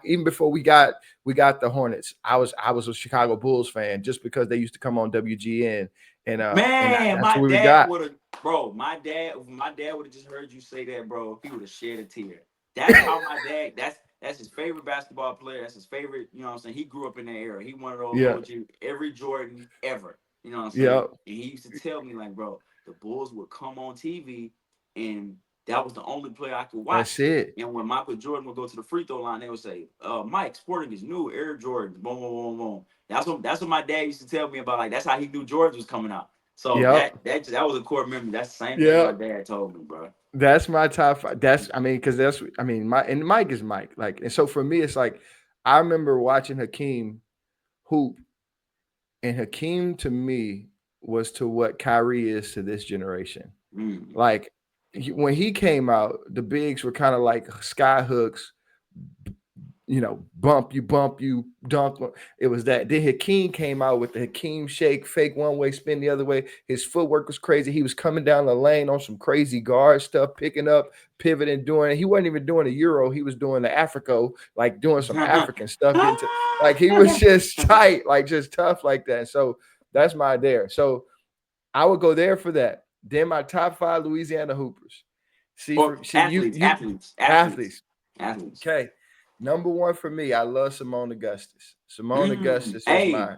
even before we got the Hornets, I was a Chicago Bulls fan just because they used to come on WGN, and Man, that's my what we dad got. would have, bro. My dad would have just heard you say that, bro. He would have shed a tear. That's how my dad. That's his favorite basketball player. That's his favorite. You know what I'm saying? He grew up in that era. He one of those Yeah, OG every Jordan ever. You know what I'm yeah, saying? And he used to tell me like, bro, the Bulls would come on TV, and that was the only player I could that's watch. it. And when Michael Jordan would go to the free throw line, they would say, Mike, sporting his new Air Jordan. Boom, boom, boom, boom. That's what my dad used to tell me about. Like that's how he knew George was coming out. So Yep, that was a core memory. That's the same thing my yep. dad told me, bro. That's my top 5. That's I mean, because that's I mean, Mike is Mike. Like, and so for me, it's like I remember watching Hakeem hoop, and Hakeem to me was to what Kyrie is to this generation. Mm. Like when he came out, the bigs were kind of like sky hooks, bump you, dunk. It was that. Then Hakeem came out with the Hakeem shake, fake one way, spin the other way. His footwork was crazy. He was coming down the lane on some crazy guard stuff, picking up, pivoting, doing it. He wasn't even doing a Euro. He was doing the Africo, like doing some African stuff, getting to like he was just tight, like just tough like that. And so that's my there. So I would go there for that. Then my top 5 Louisiana hoopers. Or See you athletes, you athletes, athletes, athletes. athletes. Okay. Number one for me, I love Simone Augustus. Simone Augustus is Hey, my,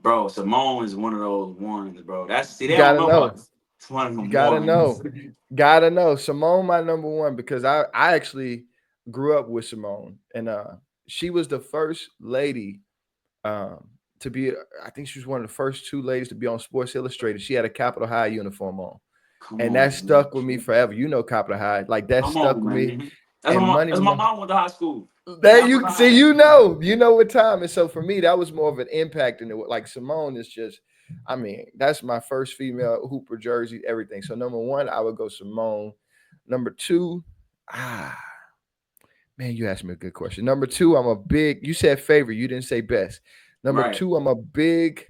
bro, Simone is one of those ones, bro. That's see, you they don't gotta know about know. this. It's one of You them gotta ones. know. Gotta know. Simone, my number one, because I actually grew up with Simone. And she was the first lady um to be, I think she was one of the first 2 ladies to be on Sports Illustrated. She had a Capitol High uniform on. Come And that on, man. stuck with me forever. You know Capitol High. Like that Come on, stuck with me. man. That's And my money that's my mom went to high school. There Capital you see, High. you know what time. And so for me, that was more of an impact than it was. Like Simone is just, I mean, that's my first female hooper jersey, everything. So number one, I would go Simone. Number two, ah, man, you asked me a good question. Number two, I'm a big. You said favorite, you didn't say best. Number Right. two, I'm a big.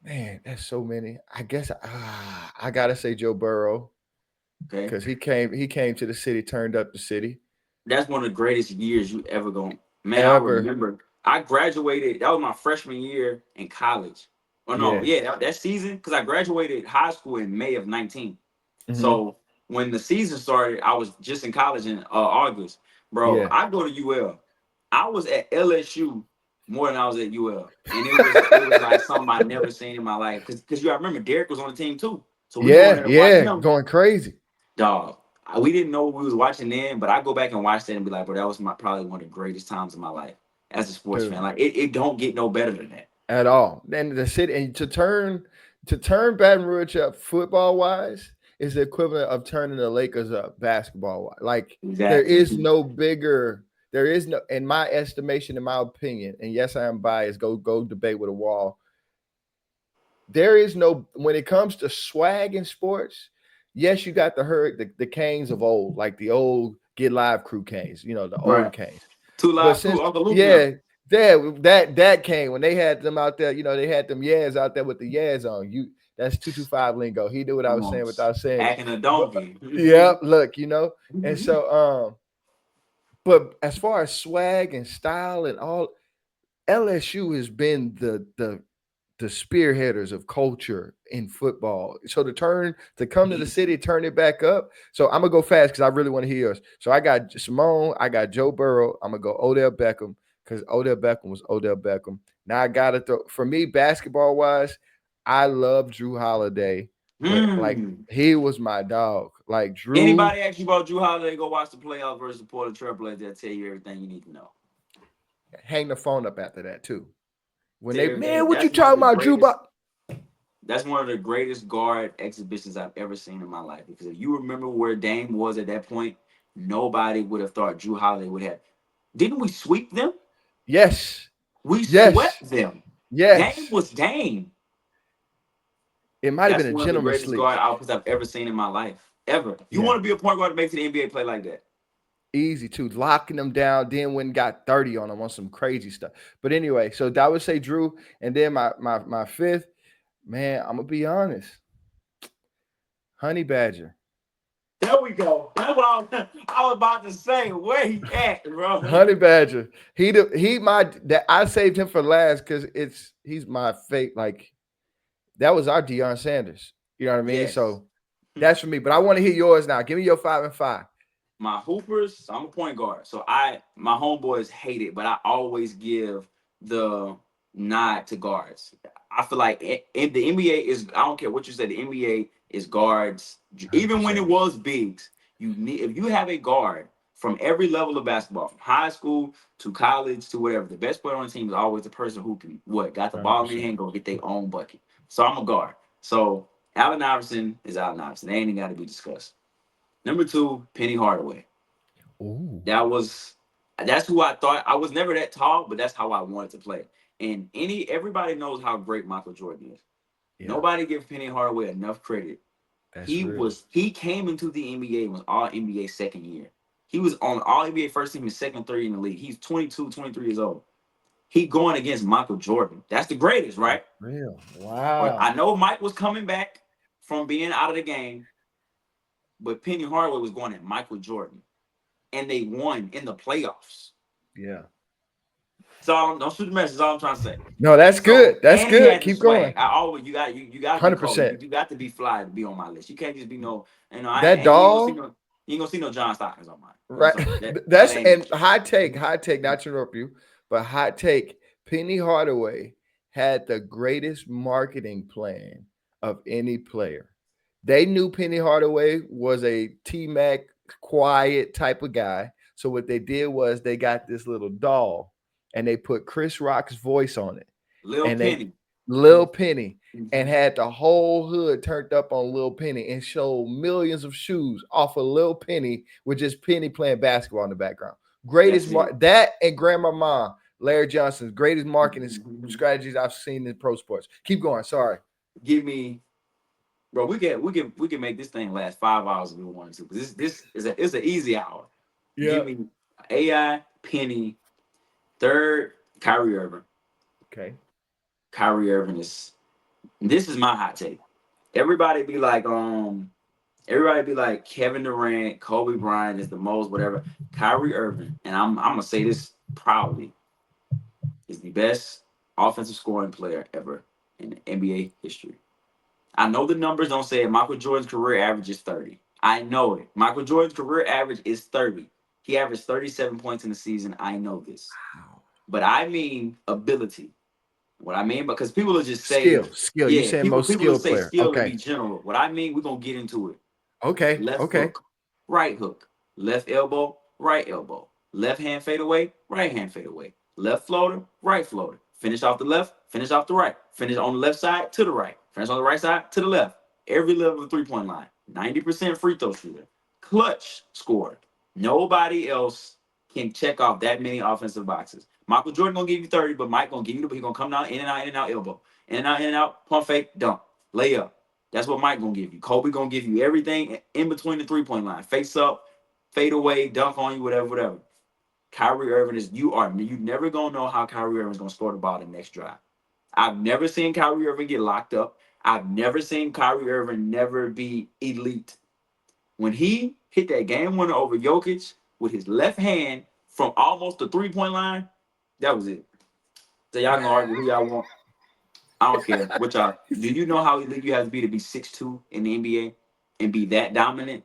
Man, that's so many. I guess I gotta say Joe Burrow Okay. because he came to the city, turned up the city That's one of the greatest years you ever going. Man, I ever. remember I graduated. That was my freshman year in college. Oh no, Yeah. yeah, that season because I graduated high school in May of 19. Hmm. So when the season started, I was just in college in August. Bro, Yeah. I go to UL. I was at LSU more than I was at UL, and it was like something I never seen in my life. Because you, I remember Derek was on the team too, so we going Yeah, there to watch yeah, him. going crazy. Dog, we didn't know what we was watching then, but I go back and watch that and be like, bro, that was probably one of the greatest times of my life as a sports fan. Dude, Like it don't get no better than that. at all. And the city and to turn Baton Rouge up football wise is the equivalent of turning the Lakers up basketball wise. Like there Exactly. is no bigger, there is no, in my estimation, in my opinion, and yes, I am biased. Go debate with a wall. There is no, when it comes to swag in sports. Yes, you got the Canes of old, like the old Get Live crew Canes, the Right. old Canes. Two But live since crew, Uncle Luke now. yeah, that came when they had them out there. They had them Yaz out there with the Yaz on. That's 225 lingo. He knew what I Come was on, saying without saying it. acting a But donkey. yeah, look, and so but as far as swag and style and all, LSU has been the spearheaders of culture in football. So to come to the Easy. city, turn it back up. So I'm gonna go fast because I really want to hear yours. So I got Simone, I got Joe Burrow. I'm gonna go Odell Beckham because Odell Beckham was Odell Beckham. Now I gotta throw, for me, basketball wise, I love Drew Holiday, but like Hmm. he was my dog. Like Drew, Anybody ask you about Drew Holiday? Go watch the playoffs versus the Portland Trailblazers. They'll tell you everything you need to know. hang the phone up after that too. When they, They're, they man, what you that's one of talking the about, Drew? greatest. That's one of the greatest guard exhibitions I've ever seen in my life. Because if you remember where Dame was at that point, nobody would have thought Drew Holiday would have. Didn't we sweep them? Yes, We yes, swept them. Dame yes. was Dame. It might have That's been a one of the gentleman's greatest sleep. guard outputs I've ever seen in my life. Ever. You Yeah. want to be a point guard to make to the NBA play like that? Easy too, locking them down. Then went and got 30 on them on some crazy stuff. But anyway, so I would say Drew, and then my fifth, man. I'm gonna be honest, Honey Badger. There we go. That's what I was about to say. Where he at, bro? Honey Badger. He my that I saved him for last because he's my fate. Like that was our Deion Sanders. You know what I mean? Yes. So that's for me. But I want to hear yours now. Give me your 5 and 5. My hoopers, so I'm a point guard. So my homeboys hate it, but I always give the nod to guards. I feel like in the NBA is I don't care what you say, the NBA is guards. Even when it 100%. was bigs, you need if you have a guard from every level of basketball, from high school to college to whatever, the best player on the team is always the person who can what got the ball in their 100%. hand, go get their own bucket. So I'm a guard. So Allen Iverson is Allen Iverson. They ain't even got to be discussed. Number two, Penny Hardaway. Ooh. That was that's who I thought. I was never that tall, but that's how I wanted to play. And everybody knows how great Michael Jordan is. Yeah, Nobody gives Penny Hardaway enough credit. that's real. He came into the NBA and was all NBA second year. He was on all NBA first team his second three in the league. He's 22, 23 years old. He going against Michael Jordan. That's the greatest, That's right? real. But I Wow. know Mike was coming back from being out of the game, but Penny Hardaway was going at Michael Jordan. And they won in the playoffs. Yeah. So don't shoot the message. That's all I'm trying to say. No, that's good. So That's and he good. had the Keep going. swag. I always you got to be cold. 100%. You got to be fly to be on my list. You can't just be no. I That ain't you ain't gonna see doll, no. You ain't gonna see no John Stockton's on mine. I'm right? sorry. That That's ain't it. and high take, not to interrupt you, but hot take. Penny Hardaway had the greatest marketing plan of any player. They knew Penny Hardaway was a T Mac quiet type of guy. So what they did was they got this little doll and they put Chris Rock's voice on it. Lil And they Penny. Lil Penny and Mhm. had the whole hood turned up on Lil Penny and showed millions of shoes off of Lil Penny with just Penny playing basketball in the background. That's it. That and Grandmama Larry Johnson's greatest marketing Mhm. strategies I've seen in pro sports. Keep going. Sorry. Give me, bro. We can make this thing last 5 hours if we wanted to. This is it's an easy hour. Give Yeah. me AI Penny third. Kyrie Irving. Okay. Kyrie Irving is. This is my hot take. Everybody be like, everybody be like Kevin Durant, Kobe Bryant is the most whatever. Kyrie Irving, and I'm gonna say this proudly, is the best offensive scoring player ever in NBA history. I know the numbers don't say it. Michael Jordan's career average is 30. I know it. Michael Jordan's career average is 30. He averaged 37 points in the season. I know this. Wow. But I mean ability. What I mean, because people will just say, Skill. You yeah, saying people most people will skilled say player. skill to Okay. be general. What I mean, we're gonna get into it. Okay. Left Okay. hook, right hook, left elbow, right elbow, left hand fade away, right hand fade away, left floater, right floater. Finish off the left, finish off the right, finish on the left side to the right, finish on the right side to the left. Every level of the 3 point line, 90% free throw shooter, clutch scorer. Nobody else can check off that many offensive boxes. Michael Jordan gonna give you 30, but Mike gonna give you the he gonna come down in and out elbow, in and out, pump fake, dunk, layup. That's what Mike gonna give you. Kobe gonna give you everything in between the 3 point line. Face up, fade away, dunk on you, whatever, whatever. Kyrie Irving is you never gonna know how Kyrie Irving's gonna score the ball the next drive. I've never seen Kyrie Irving get locked up. I've never seen Kyrie Irving never be elite. When he hit that game winner over Jokic with his left hand from almost the 3 point line, that was it. So y'all can argue who y'all want. I don't care. What y'all do you know how elite you have to be 6'2" in the NBA and be that dominant?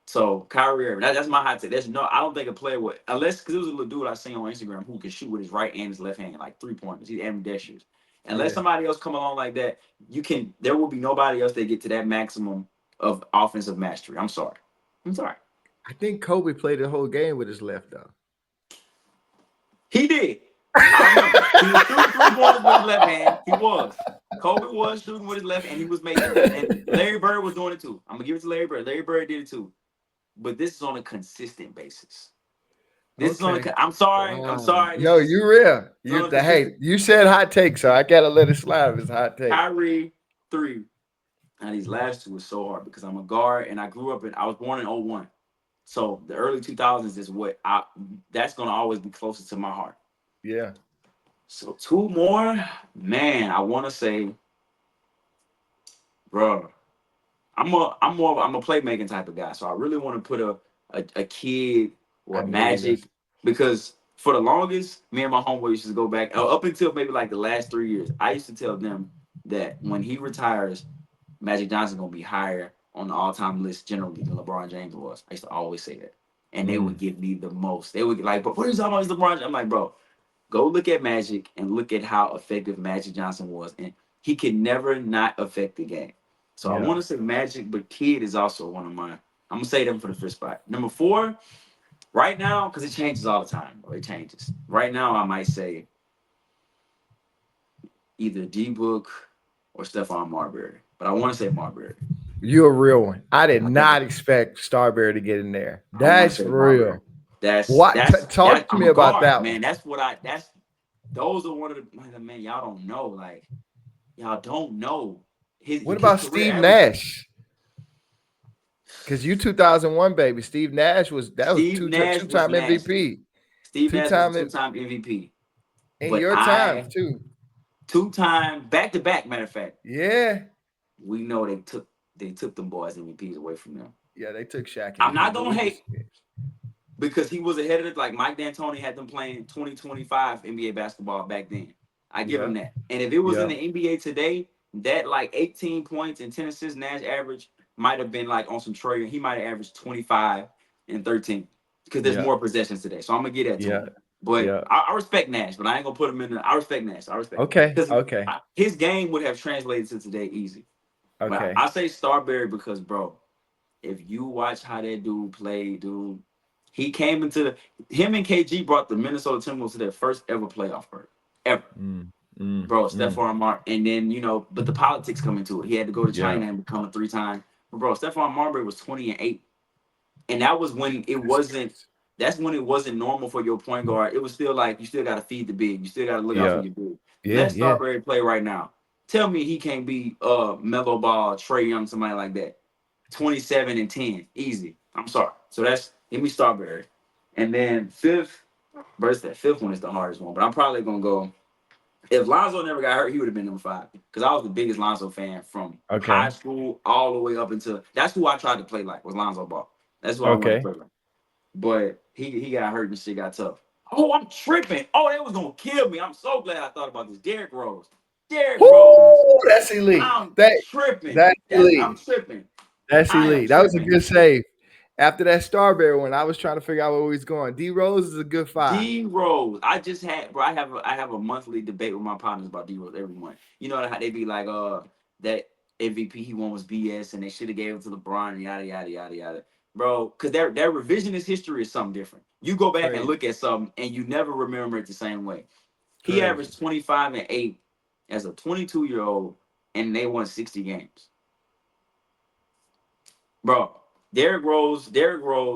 So Kyrie Irving, that's my hot take. There's no, I don't think a player would, unless because it was a little dude I seen on Instagram who could shoot with his right and his left hand, like 3 pointers. He's ambidextrous. Unless Yeah. somebody else come along like that, there will be nobody else that get to that maximum of offensive mastery. I'm sorry. I'm sorry. I think Kobe played the whole game with his left though. He did. I remember. He was shooting 3 pointers with his left hand. He was. Kobe was shooting with his left and he was making them. And Larry Bird was doing it too. I'm gonna give it to Larry Bird. Larry Bird did it too. But this is on a consistent basis. This is on Okay. a. I'm sorry. I'm Wow. sorry. This No, is you real. on You a hey, consistent. you said hot take, so I gotta let it slide if it's hot take. Kyrie. three. Now these last two is so hard because I'm a guard and I was born in '01. So the early 2000s is that's gonna always be closest to my heart. Yeah. So two more, man. I want to say, bro, I'm a playmaking type of guy. So I really want to put a kid I or knew Magic this. because for the longest, me and my homeboy used to go back up until maybe like the last 3 years. I used to tell them that when he retires, Magic Johnson gonna be higher on the all-time list generally than LeBron James was. I used to always say that, and they would Mm, give me the most. They would like, but what are you talking about? Is LeBron? I'm like, bro, go look at Magic and look at how effective Magic Johnson was, and he can never not affect the game. So I yeah. want to say Magic, but Kid is also one of mine. I'm gonna say them for the fifth spot. Number four, right now, because it changes all the time. Bro. It changes. Right now, I might say either D Book or Stephon Marbury, but I want to say Marbury. You're a real one. I did I think not expect Starberry to get in there. I want to That's say Marbury. real. That's What? that's Talk that. to I'm me a about guard, that one. man. That's what I. That's those are one of the man. Y'all don't know. Like y'all don't know What his about career Steve average. Nash? Because you 2001 baby. Steve Nash was that was Steve Nash two was time nasty. MVP. Steve Two Nash was a time two-time MVP. in But your time I too. two-time back-to-back. Matter of fact, Yeah. we know they took them boys MVPs away from them. Yeah, they took Shaq I'm not MVP, but gonna we hate just because he was ahead of it. Like Mike D'Antoni had them playing 2025 NBA basketball back then. I give him yeah, that. And if it was in yeah, the NBA today, that like 18 points and 10 assists Nash average might have been like on some Troy. He might have averaged 25 and 13 because there's yeah, more possessions today. So I'm gonna get that to yeah, him. But yeah. I respect Nash, but I ain't gonna put him in the. I respect Nash. I respect Okay, because okay, his game would have translated to today easy. But okay. I say Starberry because, bro, if you watch how that dude played, dude, he came into him and KG brought the Minnesota Timberwolves to their first ever playoff berth. Ever. Mm, mm, Bro, mm. Stephon Marbury, and then, but the politics come into it. He had to go to Yeah. China and become a three-time. But bro, Stephon Marbury was 20-8. And that was when it That's wasn't crazy. that's when it wasn't normal for your point guard. It was still like you still gotta feed the big. You still gotta look out for Yeah, your big. yeah, Let yeah. Starberry play right now. Tell me he can't be Mellow Ball, Trey Young, somebody like that. 27 and 10. Easy. I'm sorry. So that's give me Starberry. And then fifth, versus that fifth one is the hardest one. But I'm probably gonna go. If Lonzo never got hurt, he would have been number five. Because I was the biggest Lonzo fan from high Okay, school all the way up until that's who I tried to play like was Lonzo Ball. That's who I wanted to okay. play like. But he got hurt and shit got tough. Oh, I'm tripping. Oh, they was gonna kill me. I'm so glad I thought about this. Derrick Rose. Derrick Rose. Woo, that's elite. I'm That tripping. that's I'm elite. tripping. That's I am elite. That was a tripping. good save. After that Starberry one, I was trying to figure out where we was going. D Rose is a good five. D Rose. I just had, bro. I have a monthly debate with my partners about D Rose every month. You know how they be like, that MVP he won was BS, and they should have gave it to LeBron, and yada yada yada yada, bro. Because their revisionist history is something different. You go back and Crazy, look at something, and you never remember it the same way. He crazy. averaged 25 and 8 as a 22-year-old, and they won 60 games, bro. Derrick Rose.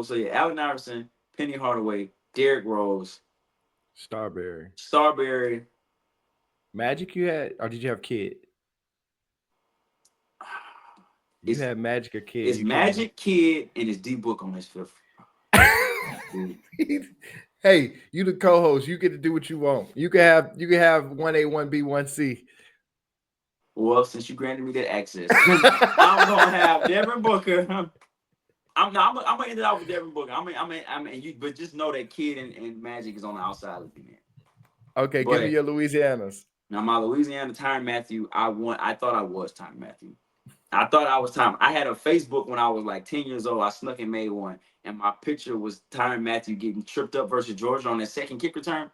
So yeah, Allen Iverson, Penny Hardaway, Derrick Rose, Starberry. Starberry. Magic you had, or did you have Kid? You It's had Magic or Kid. it's You couldn't. Magic Kid and it's D Book on this fifth. Dude. Hey, you the co-host. You get to do what you want. You can have 1A, 1B, 1C. Well, since you granted me that access, I'm gonna have Devin Booker. I'm gonna end it off with Devin Booker. You, but just know that Kid and Magic is on the outside looking in. Okay, give me But your Louisianas. now my Louisiana Tyrann Matthew, I thought I was Tyrann Matthew. I thought I was Tyrann. I had a Facebook when I was like 10 years old. I snuck and made one, and my picture was Tyrann Matthew getting tripped up versus Georgia on that second kick return.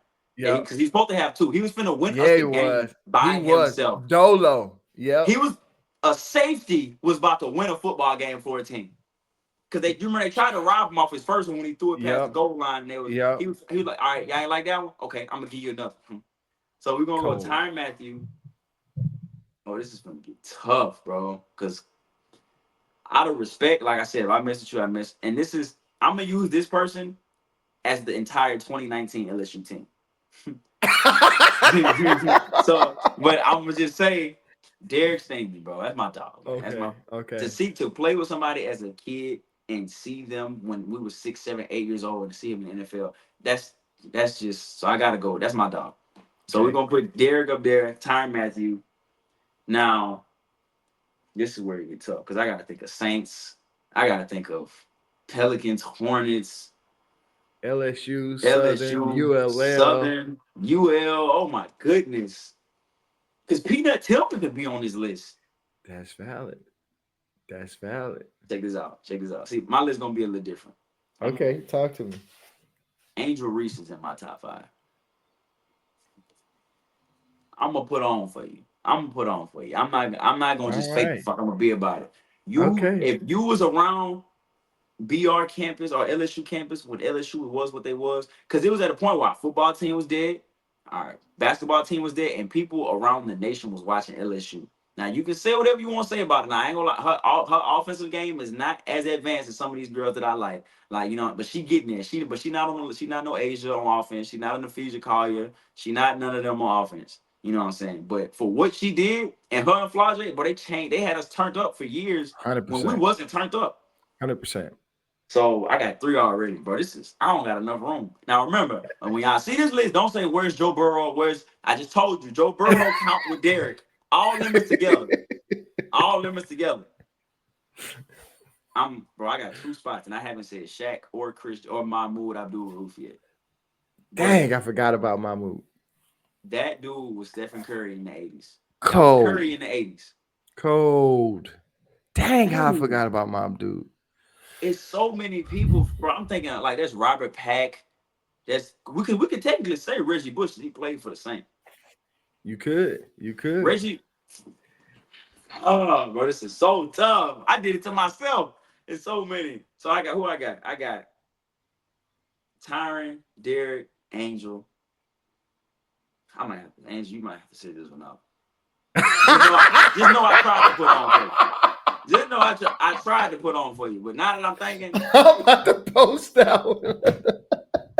And Yep. because he's supposed to have two. He was finna win us Yeah, the he game was. He by was himself. Dolo. Yep. He was a safety was about to win a football game for a team. Cause you remember they tried to rob him off his first one when he threw it past the Yep. goal line, and Yep. he was like, all right, y'all ain't like that one? Okay, I'm gonna give you another. So we're gonna go Cold. Tyrann Matthew. Oh, this is gonna be tough, bro. Cause out of respect, like I said, if I messed you, I missed. And this is I'm gonna use this person as the entire 2019 LSU team. So, but I'm gonna just say Derek Stingley, bro. That's my dog, man. That's my Okay. Okay. to play with somebody as a kid and see them when we were 6, 7, 8 years old and see him in the NFL. That's just so I gotta go. That's my dog. So we're Okay. gonna put Derek up there, Tyrann Mathieu. Now, this is where it gets tough because I gotta think of Saints. I gotta think of Pelicans, Hornets, LSU, Southern, LSU, ULL. Southern, UL. Oh my goodness. Because Peanut Tillman could be on this list. That's valid. That's valid. Check this out. Check this out. See, my list gonna be a little different. Okay, talk to me. Angel Reese is in my top 5. I'm gonna put on for you. I'm gonna put on for you. I'm not gonna All just fake the right. fuck. I'm gonna be about it. You Okay. if you was around BR campus or LSU campus when LSU was what they was, because it was at a point where our football team was dead, all right, basketball team was dead, and people around the nation was watching LSU. Now you can say whatever you want to say about it. Now I ain't gonna lie, her offensive game is not as advanced as some of these girls that I like but she getting there. She not on she not no Asia on offense. She not an Ephesian Collier. She not none of them on offense. You know what I'm saying? But for what she did and her and Flage, but they changed. They had us turned up for years when we 100%. wasn't turned up. 100%. So I got 3 already, bro. I don't got enough room. Now remember, when y'all see this list, don't say where's Joe Burrow, I just told you, Joe Burrow count with Derek. All them is together. All them is together. I got 2 spots, and I haven't said Shaq or Chris or Mahmoud Abdul Roof yet. But Dang, I forgot about Mahmoud. that dude was Stephen Curry in the 80s. That was Cold. Curry in the 80s. Cold. Dang, how I Dang. forgot about Mom Dude. It's so many people, bro. I'm thinking like there's Robert Pack. We could technically say Reggie Bush. He played for the Saints. You could. You could. Reggie. Oh, bro, this is so tough. I did it to myself. It's so many. So I got who I got. I got Tyron, Derek, Angel. I might have to, Angel. You might have to sit this one out. Just know I tried to put on for you. Just know I tried to put on for you. But now that I'm thinking, I'm about to post that one.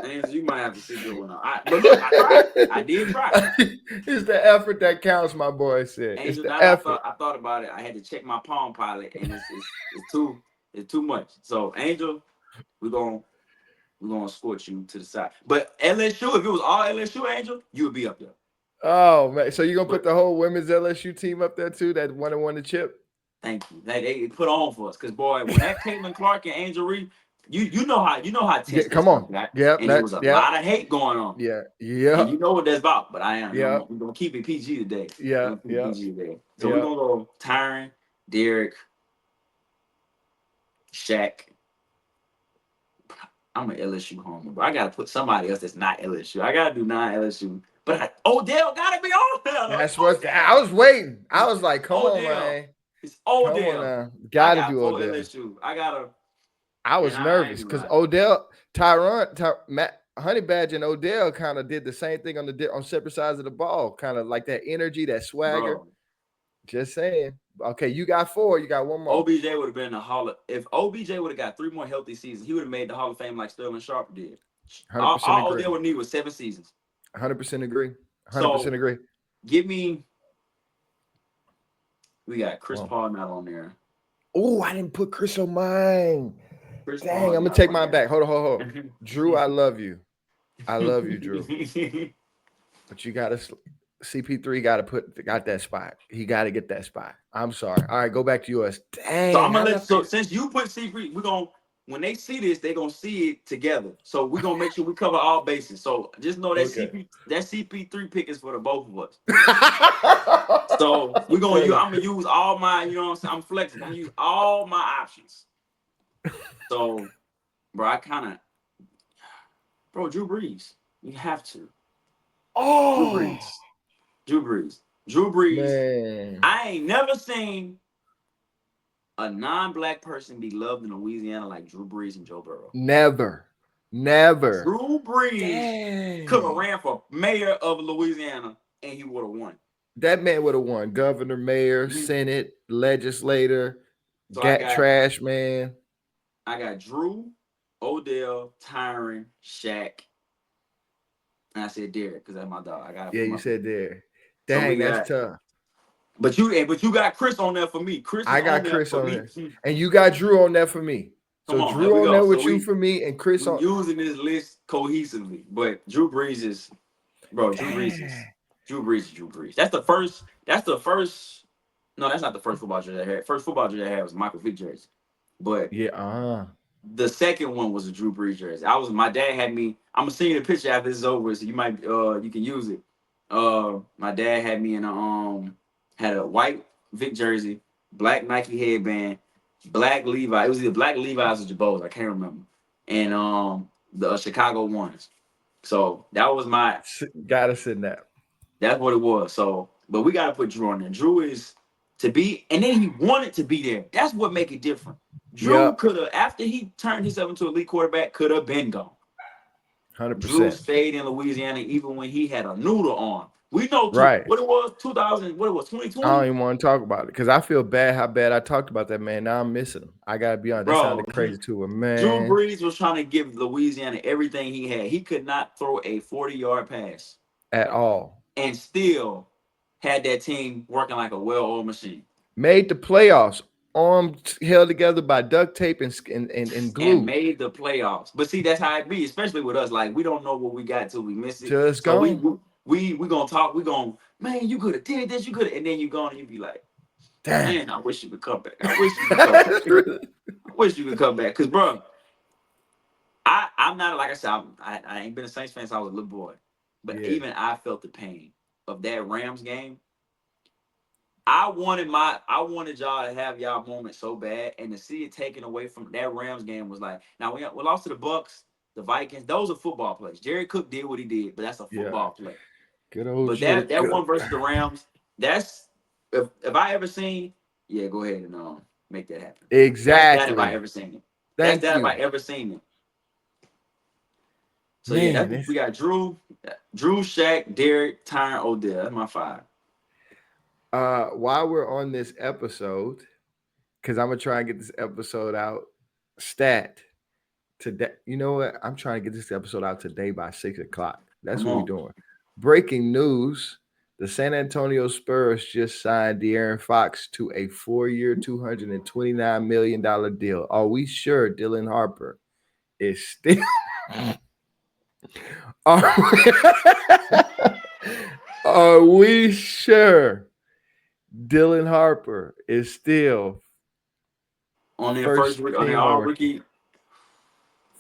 Angel, you might have to sit this one out. But look, I tried. I did try. It's the effort that counts, my boy said. It's Angel, the now that effort. I thought about it, I had to check my Palm Pilot, and it's too much. So Angel, we're gonna escort you to the side. But LSU, if it was all LSU, Angel, you would be up there. Oh man. So you're gonna put But the whole women's LSU team up there too, that won the chip? thank you. They put on for us, cause boy, when that Caitlin Clark and Angel Reed, you know how tense that Come stuff on. got, Yep. and it was a Yep. lot of hate going on, Yeah. and Yep. you know what that's about. But I am, Yep. we're gonna keep it PG today. We're Yep. gonna keep it Yep. PG today. So we're Yep. gonna go Tyron, Derek, Shaq. I'm an LSU homer, but I gotta put somebody else that's not LSU. I gotta do non-LSU. But Odell gotta be on there. It's That's what I Odell. was waiting. I It's was like, come on, Odell. man. It's Come on Odell. now. I Gotta got do 4 Odell. LSU. I gotta, I and was I ain't nervous gonna because lie. Matt Honey Badger and Odell kind of did the same thing on separate sides of the ball, kind of like that energy, that swagger. Bro, Just saying. Okay, you got 4. You got one more. OBJ would have been the Hall of. If OBJ would have got 3 more healthy seasons, he would have made the Hall of Fame like Sterling Sharp did. 100% All agree. Odell would need was 7 seasons. 100% agree. 100% So agree. give me. We got Chris Well, Paul not on there. oh, I didn't put Chris on mine. Chris Dang, Paul I'm gonna not take on mine there. back. Hold. Drew, I love you. I love you, Drew. But you gotta CP3 got that spot. He gotta get that spot. I'm sorry. All right, go back to yours. So I'm Dang, how gonna did I let so forget? since you put secret, we're gonna when they see this, they're gonna see it together. So we're gonna make sure we cover all bases. So just know that Okay. CP3 pick is for the both of us. So we're gonna use Okay. I'm gonna use all my, you know what I'm saying? I'm flexible. I'm gonna use all my options. So, bro, Drew Brees. You have to. Drew Oh Brees. Drew Brees. Drew Brees. man. I ain't never seen a non-black person be loved in Louisiana like Drew Brees and Joe Burrow. Never. Never. Drew Brees could have Dang. ran for mayor of Louisiana and he would have won. That man would have won governor, mayor, Mhm. senate, legislator, So I gat got trash man. I got Drew, Odell, Tyron, Shaq, and I said Derek because that's my dog. I gotta Yeah, put you my. said there. So we Dang, that's got tough. but you got Chris on there for me. Chris is I on got there Chris for on me. there, and you got Drew on there for me. Come So on, there Drew we on go. there So with you we for me, and Chris we on. using this list cohesively. But Drew Brees is bro. Damn. Drew Brees. That's the first. That's the first. No, that's not the first football jersey I had. First football jersey I had was Michael Vick jersey. But Yeah. the second one was a Drew Brees jersey. My dad had me. I'm gonna send you the picture after this is over, so you can use it. My dad had me in a had a white Vic jersey, black Nike headband, black Levi. It was either black Levi's or Jabos. I can't remember. And the Chicago ones. So Gotta send that. that's what it was. So, but we gotta put Drew on there. Drew is to be, and then he wanted to be there. That's what make it different. Drew Yep. could have, after he turned himself into elite quarterback, could have been gone. Hundred Drew percent. stayed in Louisiana even when he had a noodle on. We know Right. what it was 2000, what it was I don't 2020, even want to talk about it because I feel bad how bad I talked about that man. Now I'm missing him. I gotta be honest. That sounded bro. crazy too, but Drew man, Brees was trying to give Louisiana everything he had. He could not throw a 40-yard pass at all. and still had that team working like a well-oiled machine. Made the playoffs. Arms held together by duct tape and And glue. made the playoffs. But see, that's how it be, especially with us. Like we don't know what we got till we miss it. Just So we gone. we we gonna talk. We gonna man, you could have did this. You could have, and then you gone and you be like, Damn. man, I wish you could come back. I wish you could come back. I wish you could come back. Cause bro, I'm not like I said. I ain't been a Saints fan since I was a little boy. But Yeah. even I felt the pain of that Rams game. I wanted y'all to have y'all moment so bad, and to see it taken away from that Rams game was like, now we lost to the Bucks, the Vikings. Those are football plays. Jerry Cook did what he did, but that's a Yeah. football play. Good old But Jerry that Cook. one versus the Rams, that's if I ever seen, yeah, go ahead and make that happen. That's that if I Exactly. ever seen it. That's Thank that if I you. ever seen it. So yeah, Man, we got Drew, Shaq, Derek, Tyron, Odell. That's my five. while we're on this episode, because I'm gonna try and get this episode out stat today. You know what? I'm trying to get this episode out today by 6 o'clock. That's Come what we're on. doing. Breaking news: the San Antonio Spurs just signed De'Aaron Fox to a 4-year, $229 million deal. Are we sure Dylan Harper is still? Are we, are we sure Dylan Harper is still On their first on their team all All Rookie?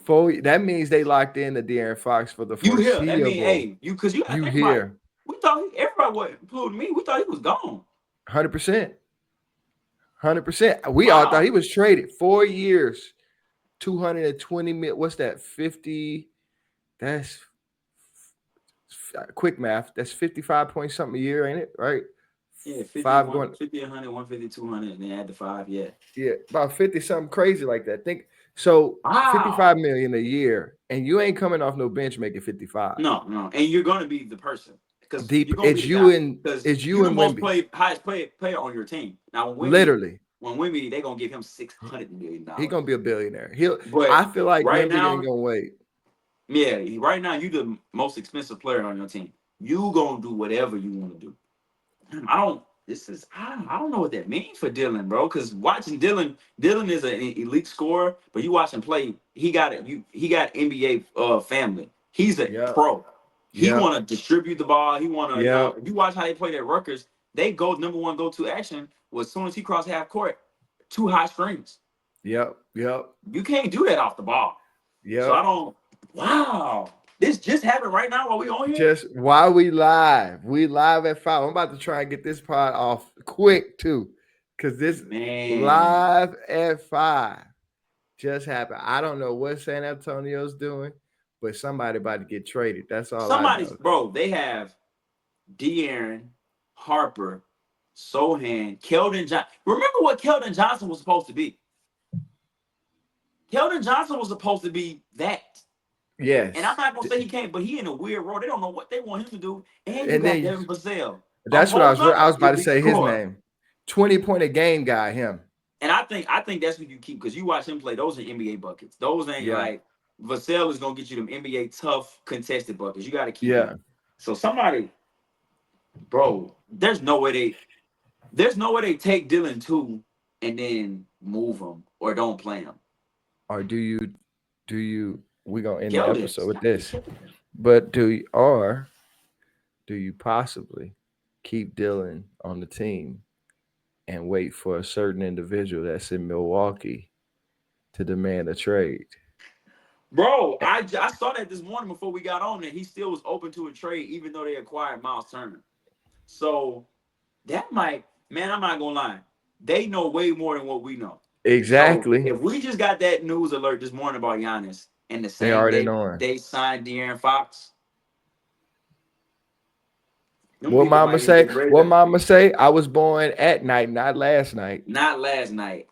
rookie. That means they locked in the De'Aaron Fox for the You hear? I mean, foreseeable. hey, because you got to You think about it. hear We thought everybody was, including me, we thought he was gone. 100%. 100%. We all thought Wow. he was traded 4 years, 220 mil. What's that? 50. That's quick math. That's 55 point something a year, ain't it? Right? Yeah, 50, Five 1, going, 50, 100, 150, 200, and then add the five. Yeah. yeah, about 50 something crazy like that. Think so Wow. 55 million a year, and you ain't coming off no bench making 55. No, no. And you're going to be the person because Deep, you're going to be the guy because it's you're you the and most Wimby. highest player on your team. Now, Literally. when Wimby, they're going to give him $600 million. He gonna be a billionaire. But I feel like right Wimby ain't now, gonna wait. yeah, right now, you the most expensive player on your team. You going to do whatever you want to do. I don't. I don't know what that means for Dylan, bro. Because watching Dylan is an elite scorer, but you watch him play, he got NBA family. He's a Yep. pro. He Yep. want to distribute the ball. He want to, Yep. if you watch how they play at Rutgers, they go number one go to action was as soon as he crossed half court, two high screens. Yep. Yep. You can't do that off the ball. So I Yep. don't. Wow, this just happened right now while we on here. Just while we live at 5. I'm about to try and get this part off quick too, because this Man, live at 5 just happened. I don't know what San Antonio's doing, but somebody about to get traded. That's all I somebody's know. bro. They have De'Aaron, Harper, Sohan, Keldon Johnson. Remember what Keldon Johnson was supposed to be? Keldon Johnson was supposed to be that. And I'm Yes, not gonna say he can't, but he in a weird role. They don't know what they want him to do. And you and got then Devin Vassell, a that's what whole I nother was about to elite say. His scorer. name, 20 point a game guy. Him. And I think that's what you keep because you watch him play. Those are NBA buckets. Those ain't Yeah. like Vassell is gonna get you them NBA tough contested buckets. You got to keep him. Yeah. So somebody, bro, there's no way they. There's no way they take Dylan too and then move him or don't play him. Or do you we gonna end the Kill this. episode with this. But do you possibly keep Dylan on the team and wait for a certain individual that's in Milwaukee to demand a trade? Bro, I saw that this morning before we got on that he still was open to a trade even though they acquired Miles Turner. So that might, man, I'm not gonna lie. They know way more than what we know. So Exactly. if we just got that news alert this morning about Giannis and the They same already day knowing. they signed De'Aaron Fox, them What people mama might even say? get ready What to, mama say? I was born at night, not last night. not last night.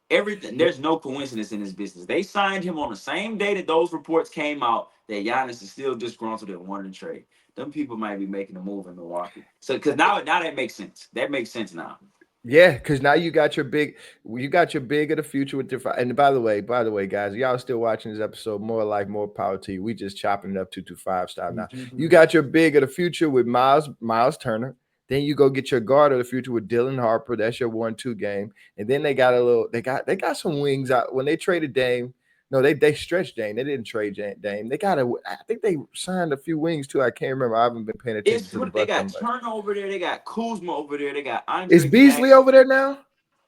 Everything, there's no coincidence in this business. They signed him on the same day that those reports came out that Giannis is still disgruntled and wanting to trade. Them people might be making a move in Milwaukee. So because now that makes sense. That makes sense now. Yeah, because now you got your big of the future with different. And by the way, guys, y'all still watching this episode? More like more power to you. We just chopping it up 225 style now. You got your big of the future with Miles Turner. Then you go get your guard of the future with Dylan Harper. That's your 1-2 game. And then they got they got some wings out when they traded Dame. No, they stretched Dame. They didn't trade Dame. I think they signed a few wings too. I can't remember. I haven't been paying attention It's to the they Bucks that got much. Turner over there. They got Kuzma over there. They got Is Andre Beasley Jackson. over there now?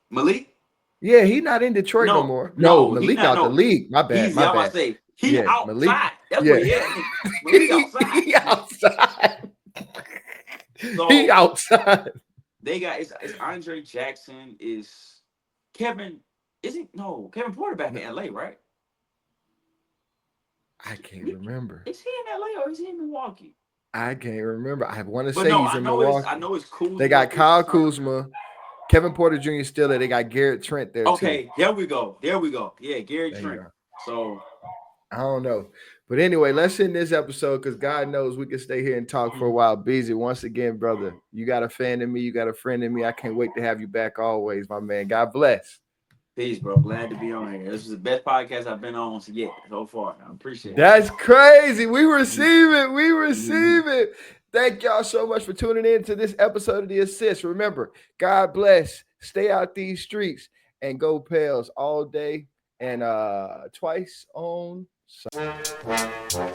Malik? Yeah, he not in Detroit no No, more. No, no, he Malik not. out the No, league. My bad. he's. My Y'all about bad. to say he Yeah, Malik. outside. That's Yeah, what he is. Malik outside. he outside. He So outside. they got it's Andre Jackson. Is Kevin? Is he? No, Kevin Porter back No, in LA, right? I can't remember. Is he in LA or is he in Milwaukee? I can't remember. I want to But say no, he's in I Milwaukee. know it's They Kuzma, got it's Kyle Turner. Kuzma, Kevin Porter Jr. still there. They got Garrett Trent there too. Okay, there we go. There we go. Yeah, Gary There you Trent. go. So I don't know. But anyway, let's end this episode because God knows we can stay here and talk for a while. Beezy, once again, brother, you got a fan in me. You got a friend in me. I can't wait to have you back always, my man. God bless. peace, bro. Glad to be on here. This is the best podcast I've been on yet so far. I appreciate it. That's crazy. We Mhm. receive it. We Mhm. receive it. Thank y'all so much for tuning in to this episode of The Assist. Remember, God bless. Stay out these streets and go Pels all day and twice on Sunday.